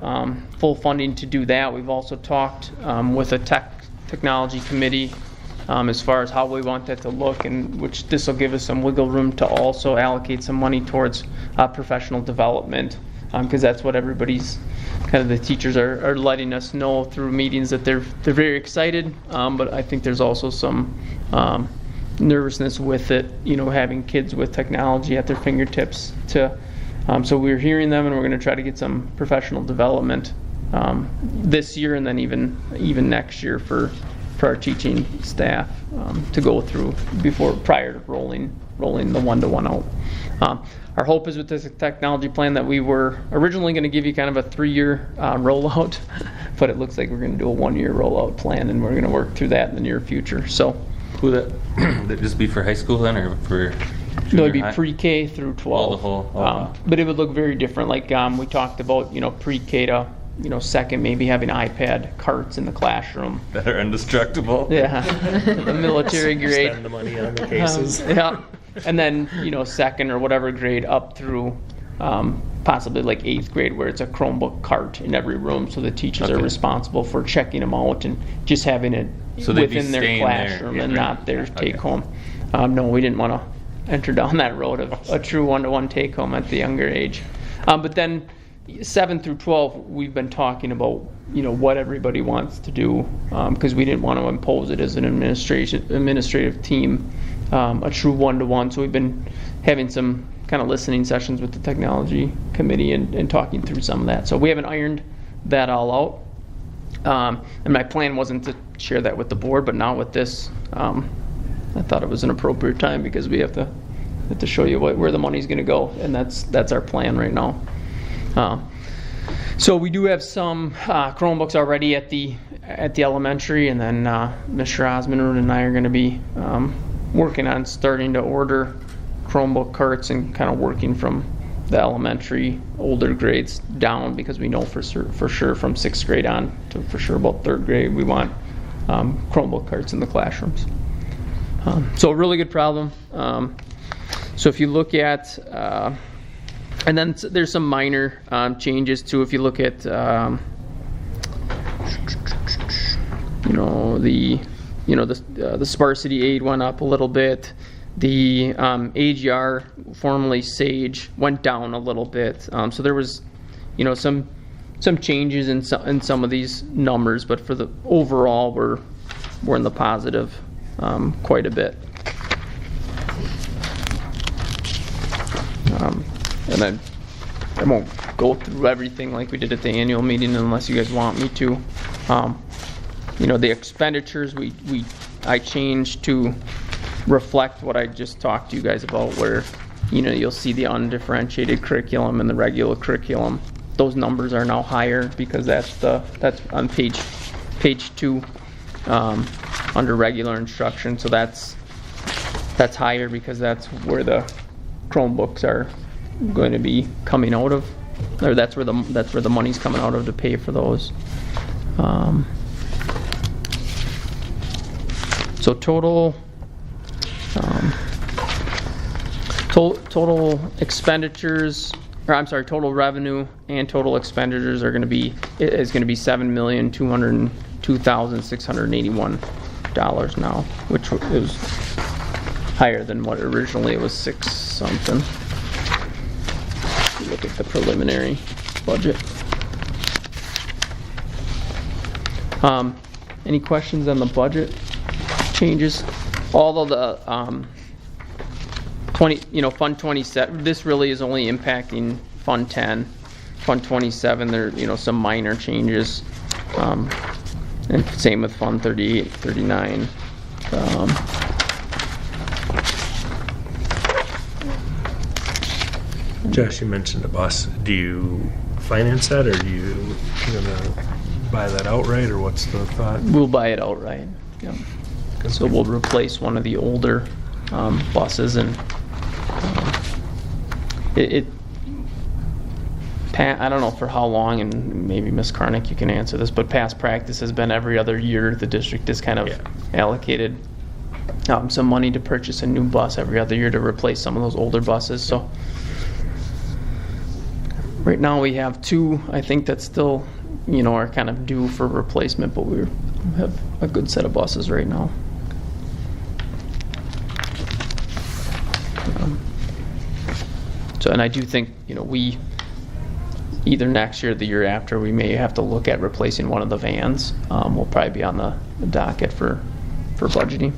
full funding to do that. We've also talked with a technology committee as far as how we want that to look, and which this will give us some wiggle room to also allocate some money towards professional development, because that's what everybody's kind of the teachers are letting us know through meetings that they're very excited, but I think there's also some nervousness with it, having kids with technology at their fingertips. So we're hearing them, and we're going to try to get some professional development this year, and then even next year for our teaching staff to go through prior to rolling the one-to-one out. Our hope is with this technology plan that we were originally going to give you kind of a 3-year rollout, but it looks like we're going to do a 1-year rollout plan, and we're going to work through that in the near future. So, would that just be for high school then, or for it would be pre-K through 12. The whole. But it would look very different. Like we talked about, pre-K to second, maybe having iPad carts in the classroom that are indestructible. Yeah, the military grade. Spend the money on the cases. Yeah, and then second or whatever grade up through possibly like 8th grade, where it's a Chromebook cart in every room, so the teachers are responsible for checking them out and just having it within their classroom and not their take home. No, we didn't want to enter down that road of a true one-to-one take home at the younger age. But then 7 through 12, we've been talking about what everybody wants to do, because we didn't want to impose it as an administrative team, a true one-to-one. So we've been having some kind of listening sessions with the technology committee and talking through some of that. So we haven't ironed that all out. And my plan wasn't to share that with the board, but now with this, I thought it was an appropriate time, because we have to show you where the money's going to go, and that's our plan right now. So we do have some Chromebooks already at the elementary, and then Mr. Osmond and I are going to be working on starting to order Chromebook carts and kind of working from the elementary older grades down, because we know for sure from 6th grade on to for sure about 3rd grade we want Chromebook carts in the classrooms. So a really good problem. So if you look at and then there's some minor changes too. If you look at the sparsity aid went up a little bit. The AGR, formerly SAGE, went down a little bit. So there was some some changes in some of these numbers, but for the overall, we're in the positive quite a bit. And I won't go through everything like we did at the annual meeting unless you guys want me to. The expenditures I changed to reflect what I just talked to you guys about, where you'll see the undifferentiated curriculum and the regular curriculum. Those numbers are now higher because that's on page 2 under regular instruction. So that's higher because that's where the Chromebooks are going to be coming out of, or that's where the money's coming out of to pay for those. So total expenditures, or I'm sorry, total revenue and total expenditures is going to be $7,202,681 now, which is higher than what originally it was 6 something. Look at the preliminary budget. Any questions on the budget changes? All of the Fund 27. This really is only impacting Fund 10. Fund 27. There, some minor changes, and same with Fund 38, 39. Josh, you mentioned a bus. Do you finance that, or are you gonna buy that outright, or what's the thought? We'll buy it outright. Yeah. So we'll replace one of the older buses, and I don't know for how long, and maybe Ms. Karnick, you can answer this, but past practice has been every other year the district has kind of allocated some money to purchase a new bus every other year to replace some of those older buses. So right now we have 2, I think, that still are kind of due for replacement, but we have a good set of buses right now. And I do think, we either next year or the year after, we may have to look at replacing one of the vans. We'll probably be on the docket for budgeting.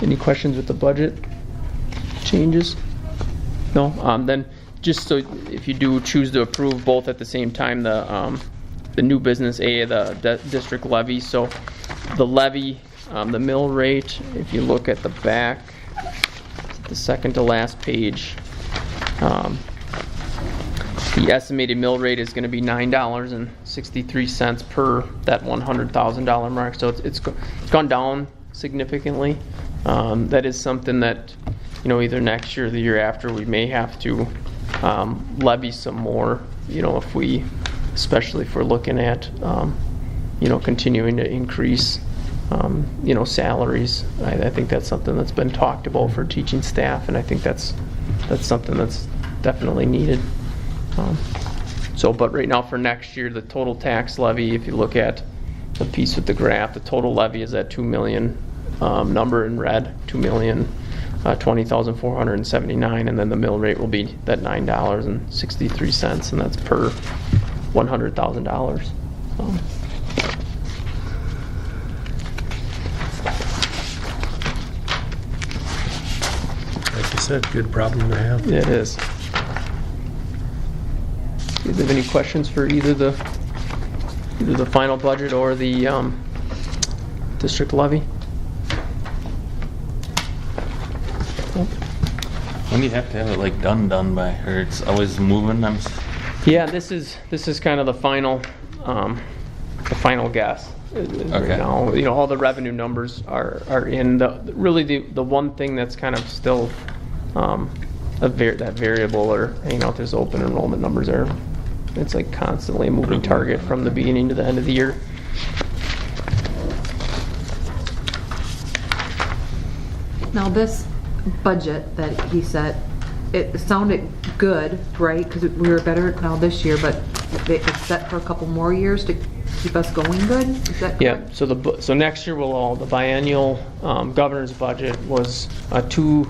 Any questions with the budget changes? No? Then just so if you do choose to approve both at the same time, the new business A, the district levy. So the levy, the mill rate, if you look at the back, the second to last page, the estimated mill rate is going to be $9.63 per that $100,000 mark. So it's gone down significantly. That is something that, either next year or the year after, we may have to levy some more, especially if we're looking at, continuing to increase, salaries. I think that's something that's been talked about for teaching staff, and I think that's something that's definitely needed. But right now for next year, the total tax levy, if you look at the piece with the graph, the total levy is at $2 million, number in red, $2,020,479, and then the mill rate will be that $9.63, and that's per $100,000. Like you said, good problem to have. Yeah, it is. Do you have any questions for either the final budget or the district levy? When do you have to have it done by, or it's always moving? Yeah, this is kind of the final guess. Okay. Right now, all the revenue numbers are in. The one thing that's kind of still that variable or hanging out there's open enrollment numbers are. It's constantly a moving target from the beginning to the end of the year. Now this budget that he set, it sounded good, right? Because we were better now this year, but it's set for a couple more years to keep us going good? Is that correct? Yeah, so next year the biennial governor's budget was $2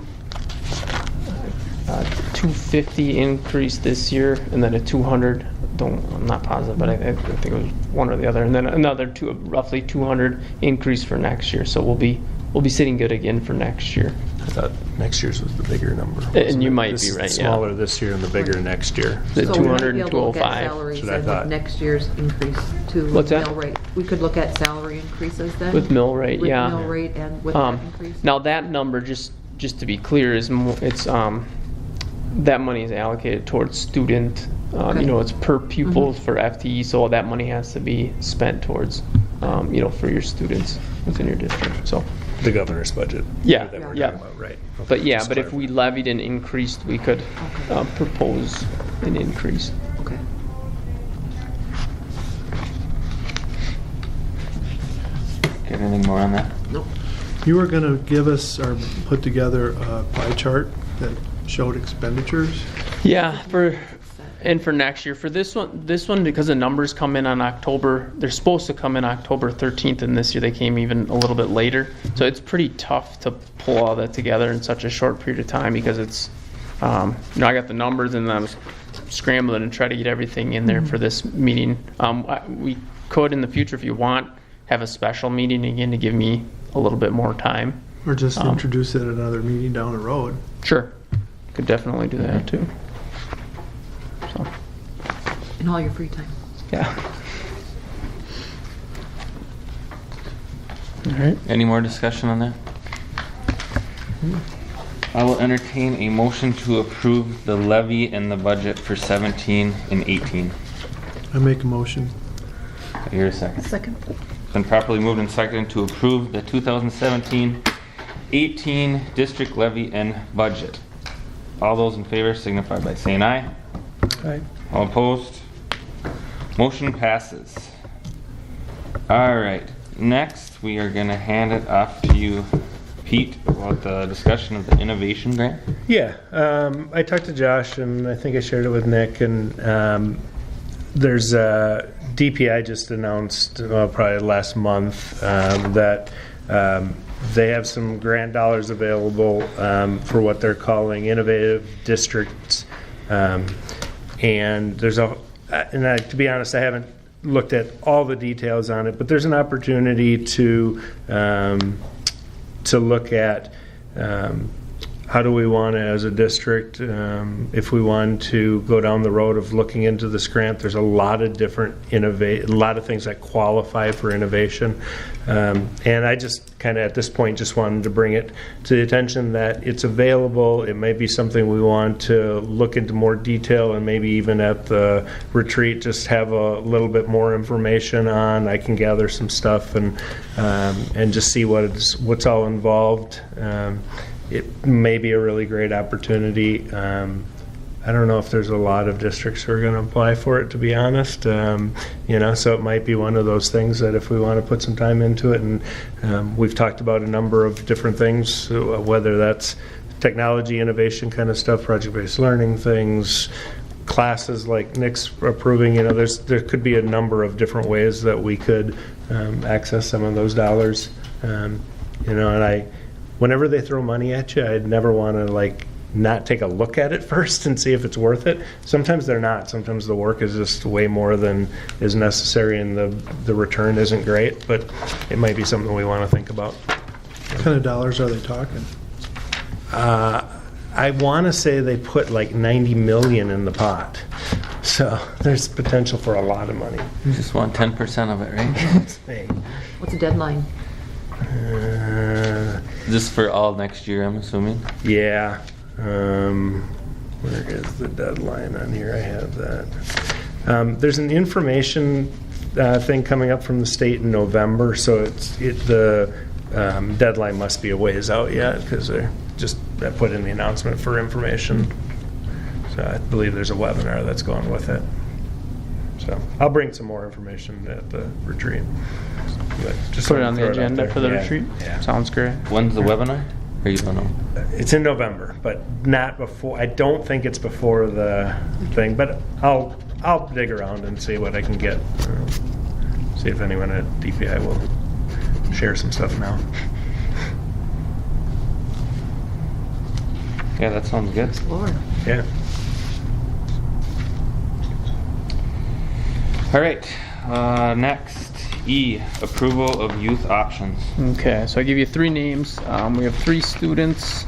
250 increase this year, and then a 200. I'm not positive, but I think it was one or the other, and then another roughly 200 increase for next year. So we'll be sitting good again for next year. I thought next year's was the bigger number. And you might be right. Smaller this year and the bigger next year. The So 200 we and might be able to look at 205. salaries That's what I then thought. with next year's increase to What's that? mill rate. We could look at salary increases then? With mill rate, With yeah. mill rate and with that increase? Now that number, just to be clear, is that money is allocated towards student. Okay. It's per pupil for FTE, so that money has to be spent towards, for your students within your district. So. The governor's budget. Yeah, that we're yeah. talking about, right. Okay, But yeah, just but if we levied an increase, we could propose an increase. Okay. Got anything more on that? Nope. You were going to give us or put together a pie chart that showed expenditures. Yeah, for next year. For this one, because the numbers come in on October, they're supposed to come in October 13th, and this year they came even a little bit later. So it's pretty tough to pull all that together in such a short period of time because it's, I got the numbers and I was scrambling and try to get everything in there for this meeting. We could in the future, if you want, have a special meeting again to give me a little bit more time. Or just introduce it at another meeting down the road. Sure. Could definitely do that too. So. In all your free time. Yeah. All right. Any more discussion on that? I will entertain a motion to approve the levy and the budget for 17 and 18. I make a motion. I hear a second. Second. Been properly moved and seconded to approve the 2017-18 district levy and budget. All those in favor signify by saying aye. Aye. All opposed? Motion passes. All right. Next, we are going to hand it off to you, Pete, about the discussion of the innovation grant. Yeah, I talked to Josh, and I think I shared it with Nick, and there's DPI just announced probably last month that they have some grant dollars available for what they're calling innovative districts, and there's to be honest, I haven't looked at all the details on it, but there's an opportunity to look at how do we want to, as a district, if we want to go down the road of looking into this grant, there's a lot of different a lot of things that qualify for innovation. And I just kind of at this point just wanted to bring it to the attention that it's available. It may be something we want to look into more detail, and maybe even at the retreat just have a little bit more information on. I can gather some stuff and just see what's all involved. It may be a really great opportunity. I don't know if there's a lot of districts who are going to apply for it, to be honest. So it might be one of those things that if we want to put some time into it, and we've talked about a number of different things, whether that's technology, innovation kind of stuff, project-based learning things, classes like Nick's approving, there could be a number of different ways that we could access some of those dollars. And whenever they throw money at you, I'd never want to not take a look at it first and see if it's worth it. Sometimes they're not. Sometimes the work is just way more than is necessary and the return isn't great, but it might be something we want to think about. What kind of dollars are they talking? I want to say they put like $90 million in the pot. So there's potential for a lot of money. You just want 10% of it, right? What's the deadline? Just for all next year, I'm assuming? Yeah. Where is the deadline on here? I have that. There's an information thing coming up from the state in November, so the deadline must be a ways out yet because they put in the announcement for information. So I believe there's a webinar that's going with it. So I'll bring some more information at the retreat. Just put it on the agenda for the retreat. Yeah. Sounds great. When's the webinar? Or you don't know? It's in November, but not before. I don't think it's before the thing, but I'll dig around and see what I can get. See if anyone at DPI will share some stuff now. Yeah, that sounds good. Lord. Yeah. All right. Next, E, approval of youth options. Okay, so I give you 3 names. We have 3 students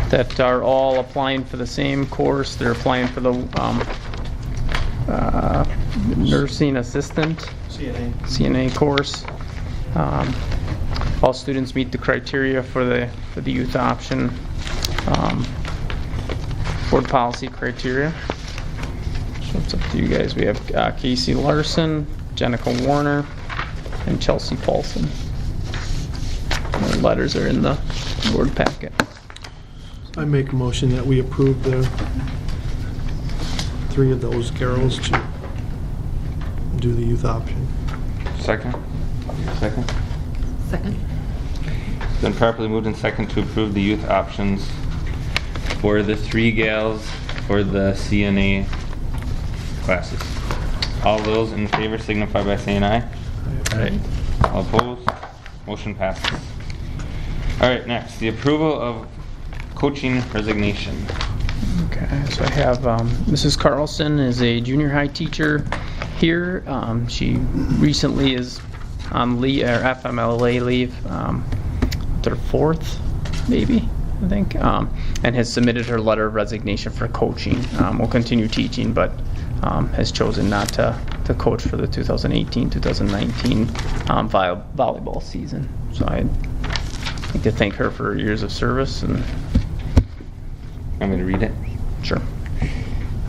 that are all applying for the same course. They're applying for the nursing assistant CNA course. All students meet the criteria for the youth option board policy criteria. So it's up to you guys. We have Casey Larson, Jenica Warner, and Chelsea Paulson. The letters are in the board packet. I make a motion that we approve the 3 of those Carols to do the youth option. Second? Second? Second. Then properly moved and second to approve the youth options for the 3 gals for the CNA classes. All those in favor signify by saying aye. Aye. All opposed? Motion passes. All right, next, the approval of coaching resignation. Okay, so I have Mrs. Carlson is a junior high teacher here. She recently is on FMLA leave, their 4th, maybe, I think, and has submitted her letter of resignation for coaching. Will continue teaching, but has chosen not to coach for the 2018-2019 volleyball season. So I'd like to thank her for her years of service. And want me to read it? Sure.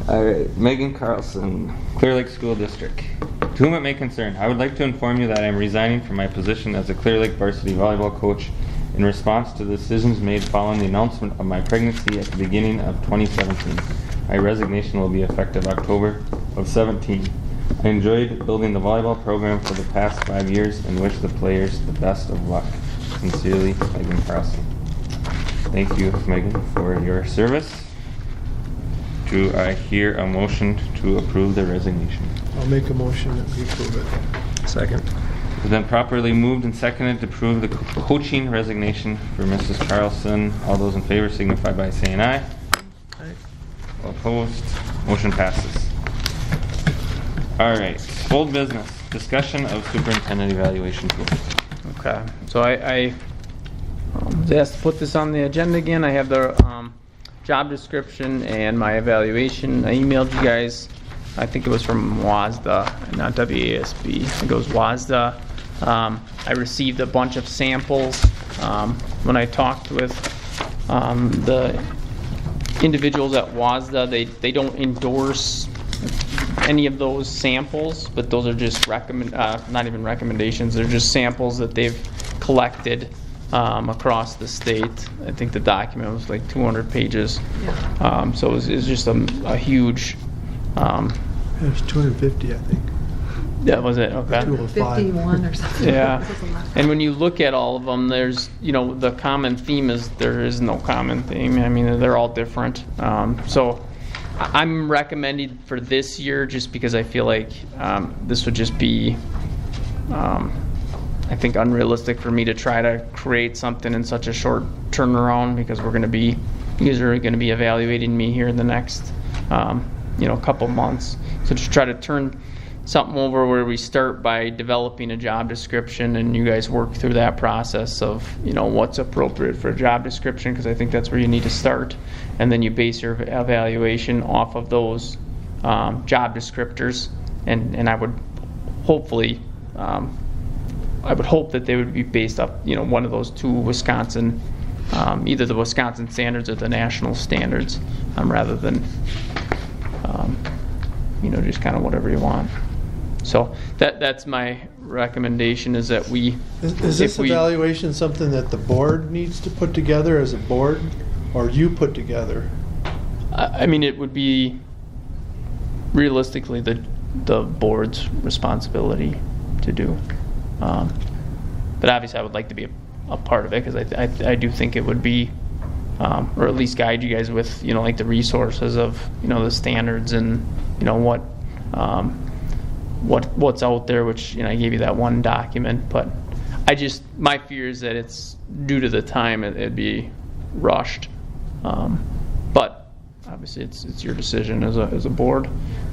All right, Megan Carlson, Clear Lake School District. To whom it may concern, I would like to inform you that I am resigning from my position as a Clear Lake varsity volleyball coach in response to the decisions made following the announcement of my pregnancy at the beginning of 2017. My resignation will be effective October of 17. I enjoyed building the volleyball program for the past 5 years and wish the players the best of luck. Sincerely, Megan Carlson. Thank you, Megan, for your service. Do I hear a motion to approve the resignation? I'll make a motion that we approve it. Second. It's been properly moved and seconded to approve the coaching resignation for Mrs. Carlson. All those in favor signify by saying aye. Aye. All opposed? Motion passes. All right. Old business. Discussion of superintendent evaluation tool. Okay, so I was asked to put this on the agenda again. I have the job description and my evaluation. I emailed you guys. I think it was from WASDA, not WASB. I think it was WASDA. I received a bunch of samples. When I talked with the individuals at WASDA, they don't endorse any of those samples, but those are just not even recommendations. They're just samples that they've collected across the state. I think the document was like 200 pages. Yeah. So it was just a huge. It was 250, I think. That was it. Okay. 51 or something. Yeah. And when you look at all of them, there's, the common theme is there is no common theme. I mean, they're all different. So I'm recommending for this year just because I feel like this would just be, I think, unrealistic for me to try to create something in such a short turnaround because you guys are going to be evaluating me here in the next, couple months. So just try to turn something over where we start by developing a job description and you guys work through that process of, what's appropriate for a job description, because I think that's where you need to start. And then you base your evaluation off of those job descriptors. And I would hopefully, I would hope that they would be based off, one of those 2 Wisconsin, either the Wisconsin standards or the national standards, rather than, just kind of whatever you want. So that's my recommendation is that we... Is this evaluation something that the board needs to put together as a board, or you put together? I mean, it would be realistically the board's responsibility to do. But obviously I would like to be a part of it because I do think it would be, or at least guide you guys with, like the resources of, the standards and, what's out there, which, I gave you that one document, but my fear is that it's due to the time it'd be rushed. But obviously, it's your decision as a board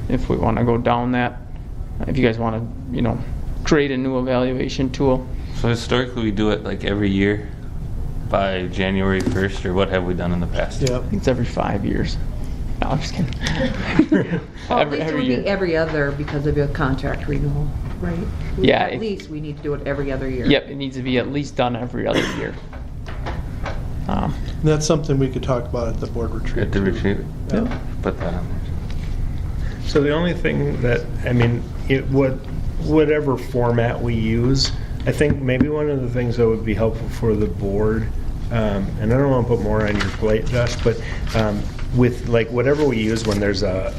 if we want to go down that. If you guys want to, create a new evaluation tool. So historically, we do it like every year by January 1st, or what have we done in the past? Yeah. I think it's every 5 years. No, I'm just kidding. Well, at least it would year. be every other because of your contract renewal, right? Yeah, At least we need to do it every other year. Yep, it needs to be at least done every other year. And that's something we could talk about at the board retreat. At the retreat? Yeah. Put that on. So the only thing that, whatever format we use, I think maybe one of the things that would be helpful for the board, and I don't want to put more on your plate, Josh, but with like whatever we use when there's a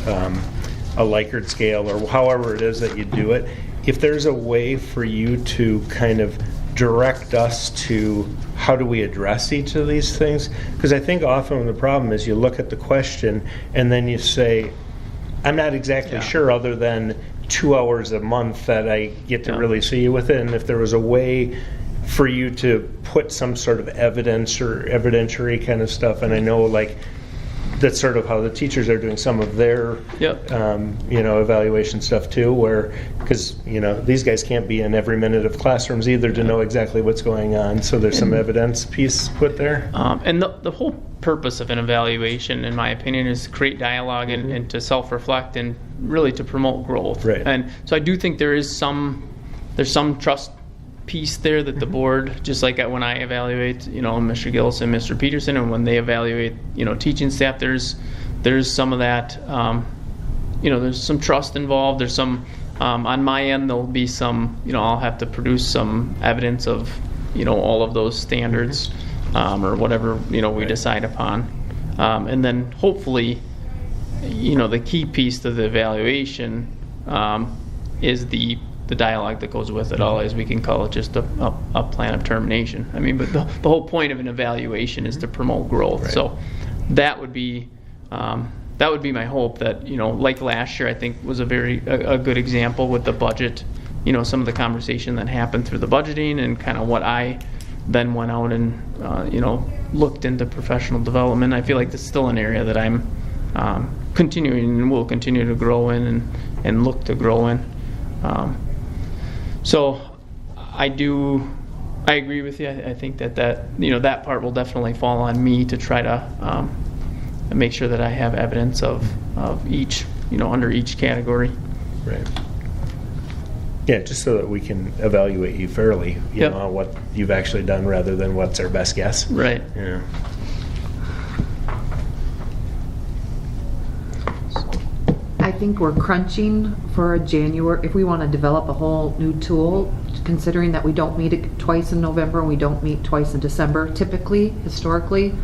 Likert scale or however it is that you do it, if there's a way for you to kind of direct us to how do we address each of these things, because I think often the problem is you look at the question and then you say, I'm not exactly sure other than 2 hours a month that I get to really see you within. If there was a way for you to put some sort of evidence or evidentiary kind of stuff, and I know like that's sort of how the teachers are doing some of their evaluation stuff too, where because these guys can't be in every minute of classrooms either to know exactly what's going on, so there's some evidence piece put there. And the whole purpose of an evaluation, in my opinion, is to create dialogue and to self-reflect and really to promote growth. Right. And so I do think there's some trust piece there that the board, just like when I evaluate, Mr. Gillison, Mr. Peterson, and when they evaluate, teaching staff, there's some of that, there's some trust involved. There's some, on my end, there'll be some, I'll have to produce some evidence of, all of those standards, or whatever, we decide upon. And then hopefully, the key piece to the evaluation is the dialogue that goes with it. Always we can call it just a plan of termination. But the whole point of an evaluation is to promote growth. Right. So that would be my hope. That like last year, I think was a good example with the budget. Some of the conversation that happened through the budgeting and kind of what I then went out and looked into professional development. I feel like that's still an area that I'm continuing and will continue to grow in and look to grow in. So I agree with you. I think that part will definitely fall on me to try to make sure that I have evidence of each, under each category. Right. Yeah, just so that we can evaluate you fairly, on what you've actually done rather than what's our best guess. Right. Yeah. I think we're crunching for January, if we want to develop a whole new tool, considering that we don't meet twice in November and we don't meet twice in December typically, historically.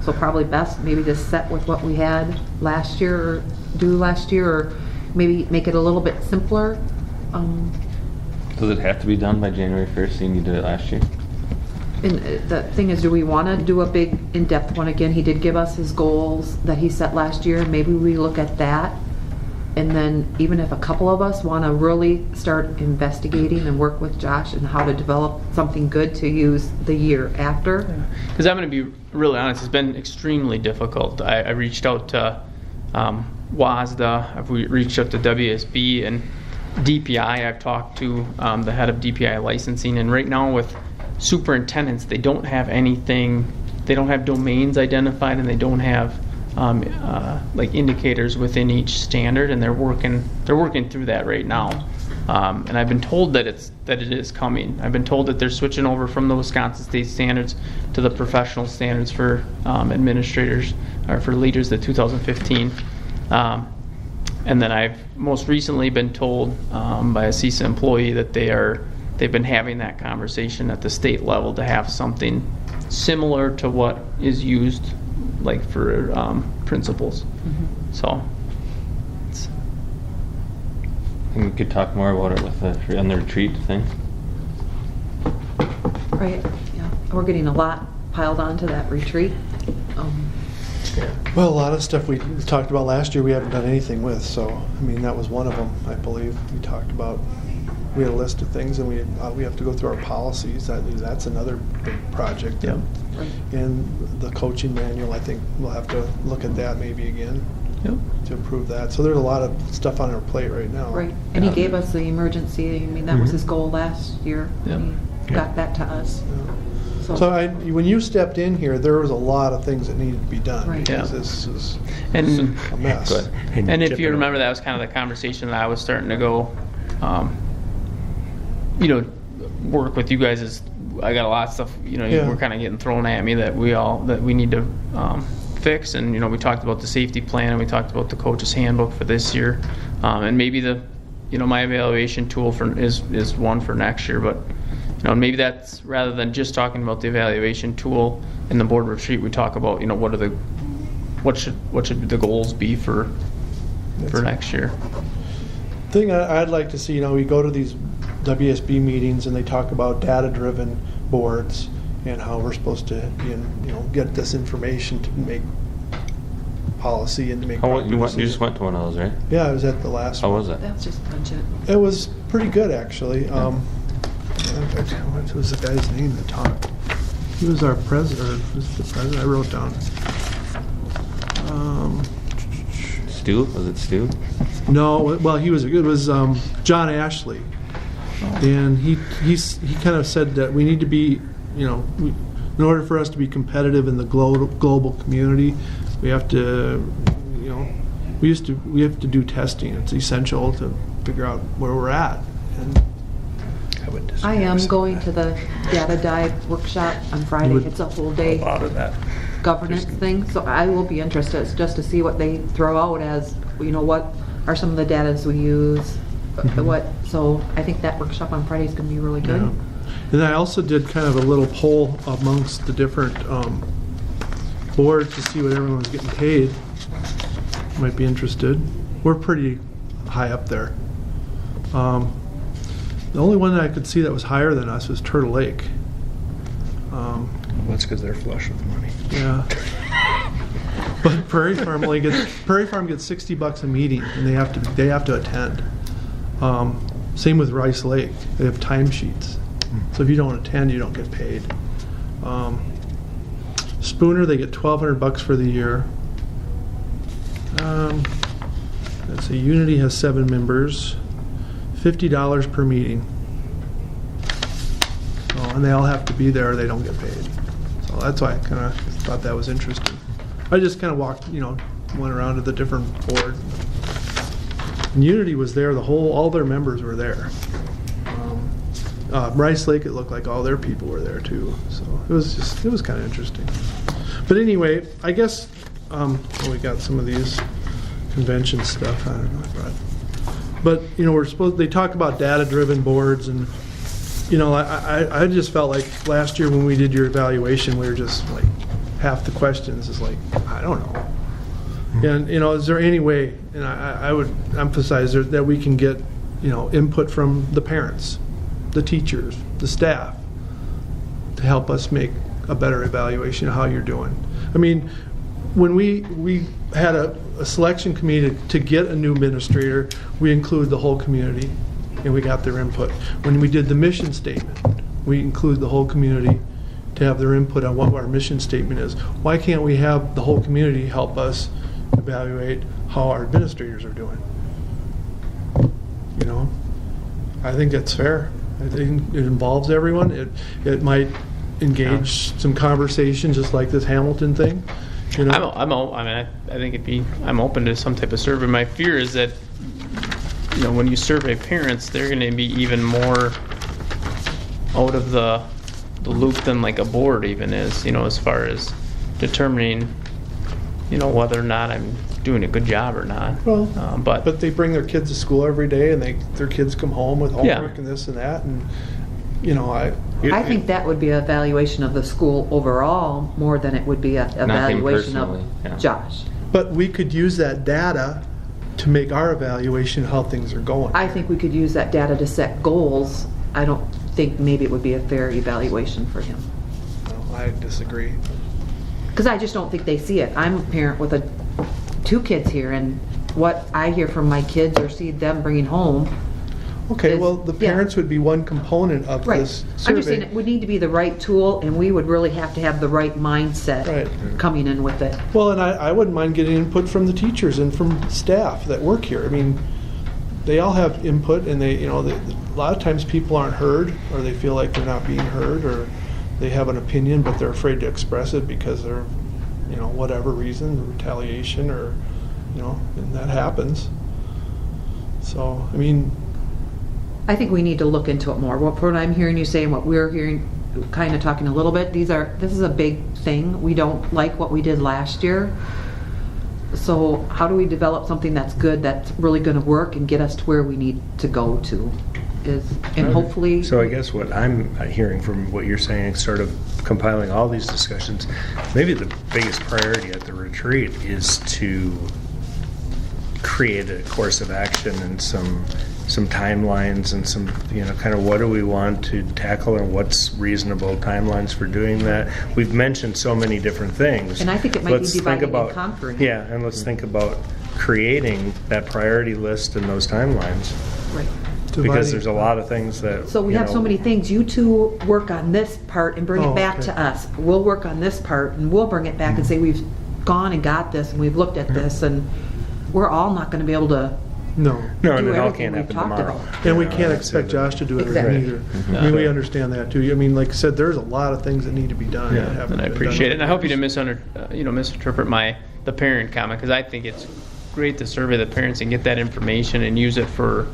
So probably best maybe to set with what we had last year, or do last year, or maybe make it a little bit simpler. Does it have to be done by January 1st, seeing you did it last year? And the thing is, do we want to do a big in-depth one again? He did give us his goals that he set last year. Maybe we look at that. And then even if a couple of us want to really start investigating and work with Josh and how to develop something good to use the year after. Because I'm going to be really honest, it's been extremely difficult. I reached out to WASDA, I've reached out to WSB, and DPI. I've talked to the head of DPI licensing, and right now with superintendents, they don't have anything, they don't have domains identified, and they don't have like indicators within each standard, and they're working through that right now. And I've been told that it is coming. I've been told that they're switching over from the Wisconsin state standards to the professional standards for administrators or for leaders, the 2015. And then I've most recently been told by a CISA employee that they've been having that conversation at the state level to have something similar to what is used like for principals. Mm-hmm. So I think we could talk more about it with on the retreat thing. Right, yeah. We're getting a lot piled onto that retreat. Well, a lot of stuff we talked about last year we haven't done anything with, so that was one of them, I believe. We talked about we had a list of things, and we have to go through our policies. That's another big project. Yep. And the coaching manual, I think we'll have to look at that maybe again. Yep. To approve that. So there's a lot of stuff on our plate right now. Right, and he gave us the emergency, I mean, that was his goal last year. Yep. He got that to us. So when you stepped in here, there was a lot of things that needed to be done. Right. Because this is And a mess. And if you remember, that was kind of the conversation that I was starting to go, work with you guys. Is I got a lot of stuff, Yeah. we're kind of getting thrown at me that we need to fix. And, we talked about the safety plan, and we talked about the coach's handbook for this year. And maybe my evaluation tool is one for next year, but maybe that's, rather than just talking about the evaluation tool in the board retreat, we talk about, what should the goals be for next year. Thing I'd like to see, we go to these WSB meetings and they talk about data-driven boards and how we're supposed to, get this information to make policy and to make. You just went to one of those, right? Yeah, I was at the last one. How was it? That was just budget. It was pretty good, actually. What was the guy's name that talked? He was our president. Was the president? I wrote down. Stu? Was it Stu? No, well, it was John Ashley, and he kind of said that we need to be, in order for us to be competitive in the global community, we have to, we have to do testing. It's essential to figure out where we're at. And I am going to the data dive workshop on Friday. It's a whole day A lot of that. governance thing, so I will be interested just to see what they throw out as, what are some of the datas we use, so I think that workshop on Friday is going to be really good. Yeah. And I also did kind of a little poll amongst the different boards to see what everyone was getting paid. Might be interested. We're pretty high up there. The only one that I could see that was higher than us was Turtle Lake. That's because they're flush with money. Yeah. But Prairie Farm gets $60 a meeting, and they have to attend. Same with Rice Lake. They have timesheets. So if you don't attend, you don't get paid. Spooner, they get $1,200 for the year. Let's see, Unity has 7 members, $50 per meeting. And they all have to be there or they don't get paid. So that's why I kind of thought that was interesting. I just kind of went around to the different board. And Unity was there, all their members were there. Rice Lake, it looked like all their people were there too. So it was kind of interesting. But anyway, I guess, we got some of these convention stuff. I don't know. But, they talk about data-driven boards and, I just felt like last year when we did your evaluation, we were just like, half the questions is like, I don't know. And, is there any way, and I would emphasize that we can get, input from the parents, the teachers, the staff, to help us make a better evaluation of how you're doing. I mean, when we had a selection committee to get a new administrator, we include the whole community, and we got their input. When we did the mission statement, we include the whole community to have their input on what our mission statement is. Why can't we have the whole community help us evaluate how our administrators are doing? I think that's fair. I think it involves everyone. It might engage some conversation, just like this Hamilton thing. I think I'm open to some type of survey. My fear is that, when you survey parents, they're going to be even more out of the loop than like a board even is, as far as determining, whether or not I'm doing a good job or not. Well, but they bring their kids to school every day, and their kids come home with homework and this and that, and I think that would be an evaluation of the school overall more than it would be an evaluation of Josh. But we could use that data to make our evaluation of how things are going. I think we could use that data to set goals. I don't think maybe it would be a fair evaluation for him. No, I disagree. Because I just don't think they see it. I'm a parent with 2 kids here, and what I hear from my kids or see them bringing home, Okay, is- well, the yeah. parents would be one component of Right. this I'm just saying survey. it would need to be the right tool, and we would really have to have the right mindset Right. coming in with it. Well, and I wouldn't mind getting input from the teachers and from staff that work here. I mean, they all have input, and a lot of times people aren't heard, or they feel like they're not being heard, or they have an opinion, but they're afraid to express it because they're, whatever reason, retaliation, or, and that happens. So, I mean, I think we need to look into it more. What I'm hearing you say and what we're hearing, kind of talking a little bit, this is a big thing. We don't like what we did last year. So how do we develop something that's good, that's really going to work and get us to where we need to go to? And hopefully... So I guess what I'm hearing from what you're saying, sort of compiling all these discussions, maybe the biggest priority at the retreat is to create a course of action and some timelines and some, kind of what do we want to tackle and what's reasonable timelines for doing that. We've mentioned so many different things. And I think it might be dividing and conquering. Yeah, and let's think about creating that priority list and those timelines. Right. Because there's a lot of things that... So we have so many things. You two work on this part and bring it back okay. to us. We'll work on this part and we'll bring it back and say we've gone and got this and we've looked at this, and we're all not going to be able to no, and it all everything can't we've happen talked tomorrow. about. and we can't expect Josh to do everything Exactly. either. I mean, we understand that too. I mean, like I said, there's a lot of things that need to be done. that haven't And I been appreciate done. it. And I hope you didn't misinterpret the parent comment, because I think it's great to survey the parents and get that information and use it for,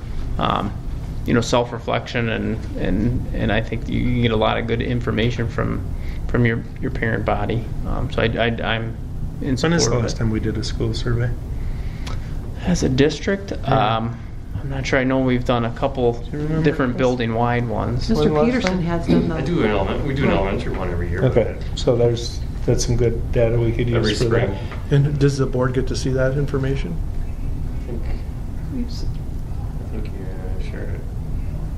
self-reflection, and I think you can get a lot of good information from your parent body. So I'm in support When is the of last it. time we did a school survey? As a district, I'm not sure. I know we've done a couple different building-wide ones. Mr. Peterson has done We the... do an elementary one every year. Okay, so that's some good data we could use Every for spring. that. And does the board get to see that information? I think you shared it.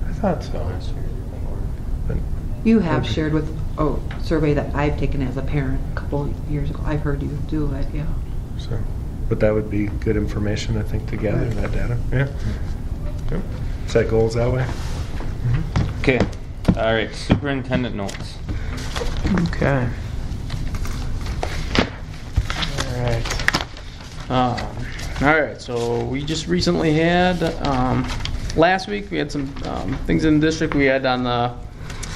I thought so. Last year or before. You have shared with a survey that I've taken as a parent a couple of years ago. I've heard you do it, yeah. So, but that would be good information, I think, to gather that data. Yeah. Yep. Set goals that way. Okay. All right. Superintendent notes. Okay. All right. So we just recently had, last week we had some things in the district. We had on the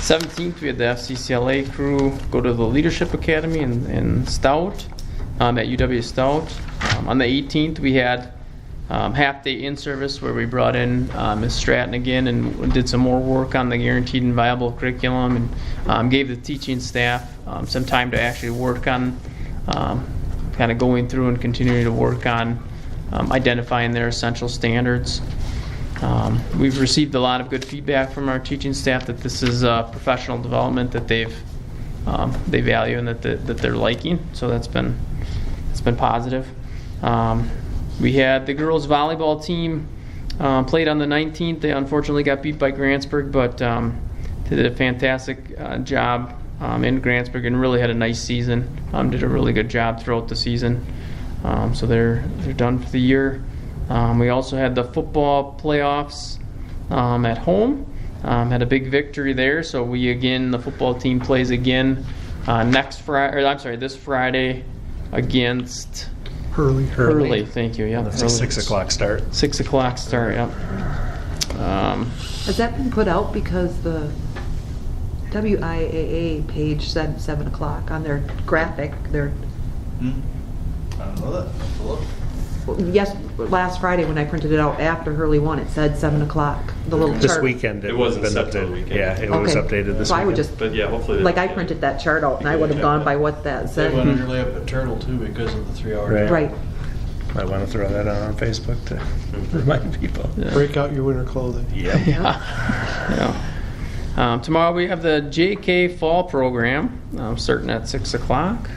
17th, we had the FCCLA crew go to the Leadership Academy in Stout, at UW Stout. On the 18th, we had half-day in-service where we brought in Ms. Stratton again and did some more work on the guaranteed and viable curriculum, and gave the teaching staff some time to actually work on kind of going through and continuing to work on identifying their essential standards. We've received a lot of good feedback from our teaching staff that this is professional development that they value and that they're liking. So it's been positive. We had the girls volleyball team played on the 19th. They unfortunately got beat by Grantsburg, but they did a fantastic job in Grantsburg and really had a nice season. Did a really good job throughout the season. So they're done for the year. We also had the football playoffs at home. Had a big victory there. So the football team plays again this Friday against Hurley. Thank you. Yeah, That's a 6 o'clock start. 6 o'clock start. Yep. Has that been put out because the WIAA page said 7 o'clock on their graphic? I don't know that. Yes, last Friday when I printed it out after Hurley won, it said 7 o'clock. The little This chart. weekend It wasn't been set till updated. the weekend. Yeah, it was updated this So I weekend. would just, But yeah, hopefully. like I printed that chart out and I would have gone by what that They said. went early up at Turtle too because of the 3 hour. Right. Right. Might want to throw that out on Facebook to remind people. Break out your winter clothing. Yeah. Tomorrow we have the JK Fall Program starting at 6 o'clock.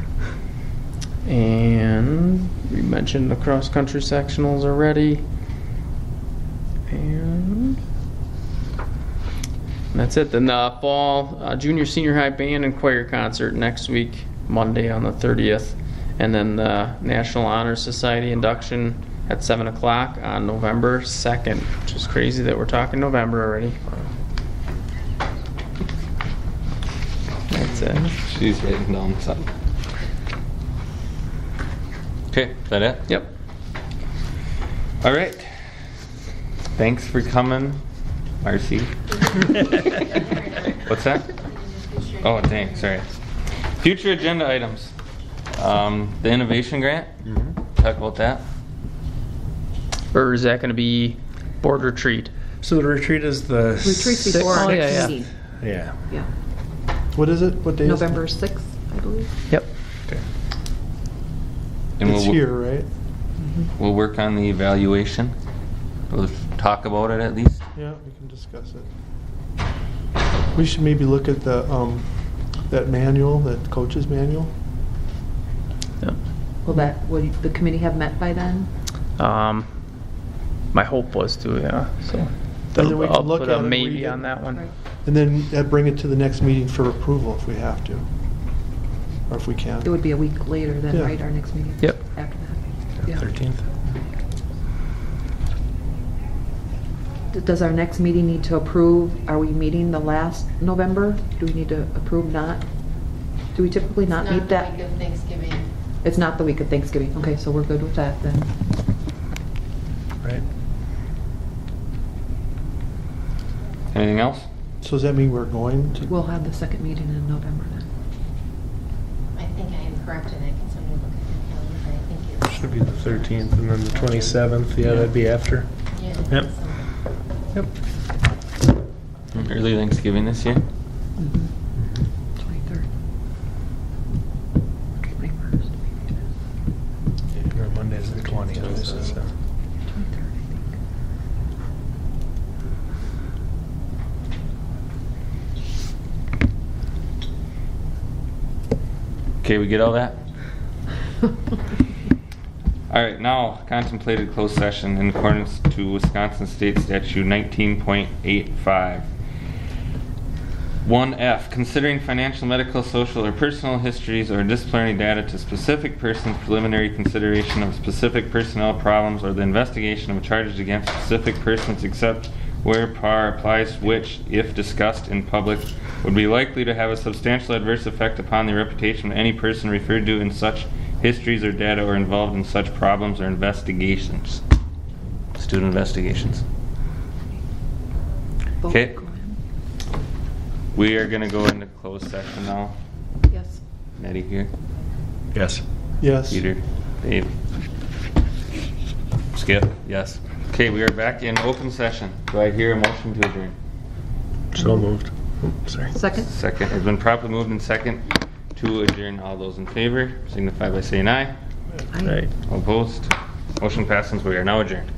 And we mentioned the cross-country sectionals already. And that's it. Then the fall junior senior high band and choir concert next week, Monday on the 30th. And then the National Honor Society induction at 7 o'clock on November 2nd, which is crazy that we're talking November already. That's it. She's writing down something. Okay, is that it? Yep. All right. Thanks for coming, Marcy. What's that? Oh, dang, sorry. Future agenda items. The innovation grant. Talk about that. Or is that going to be board retreat? So the retreat is the Retreat's before our next meeting. Yeah. Yeah. What is it? What day is it? November 6th, I believe. Yep. Okay. And It's here, right? We'll work on the evaluation. We'll talk about it at least. Yeah, we can discuss it. We should maybe look at the that manual, that coach's manual. Will the committee have met by then? My hope was to, yeah. So then we can I'll look put at a it and maybe read it. on that one. Right. And then bring it to the next meeting for approval if we have to. Or if we can. It would be a week later then, Yeah. right, our next meeting? Yep. After that. Yeah. 13th. Does our next meeting need to approve, are we meeting the last November? Do we need to approve not? Do we typically not meet that? It's not the week of Thanksgiving. It's not the week of Thanksgiving. Okay, so we're good with that then. Right. Anything else? So does that mean we're going to? We'll have the second meeting in November then. I think I am correct in it, because when you look at the calendar, I think it's... Should be the 13th and then the 27th. Yeah, that'd be after. Yeah. Yep. Yep. Early Thanksgiving this year? 23rd. 21st. Yeah, our Monday's the 20th. So. 23rd, I think. Okay, we get all that? All right, now contemplated closed session in accordance to Wisconsin State Statute 19.85. 1F, considering financial, medical, social, or personal histories or disciplinary data to specific persons, preliminary consideration of specific personnel problems, or the investigation of charges against specific persons except where PAR applies, which, if discussed in public, would be likely to have a substantial adverse effect upon the reputation of any person referred to in such histories or data or involved in such problems or investigations. Student investigations. Okay. We are going to go into closed session now. Yes. Nettie here. Yes. Yes. Peter. Dave. Skip. Yes. Okay, we are back in open session. Do I hear a motion to adjourn? So moved. Sorry. Second? Second has been properly moved and second to adjourn. All those in favor signify by saying aye. Aye. Right. All opposed. Motion passes. We are now adjourned.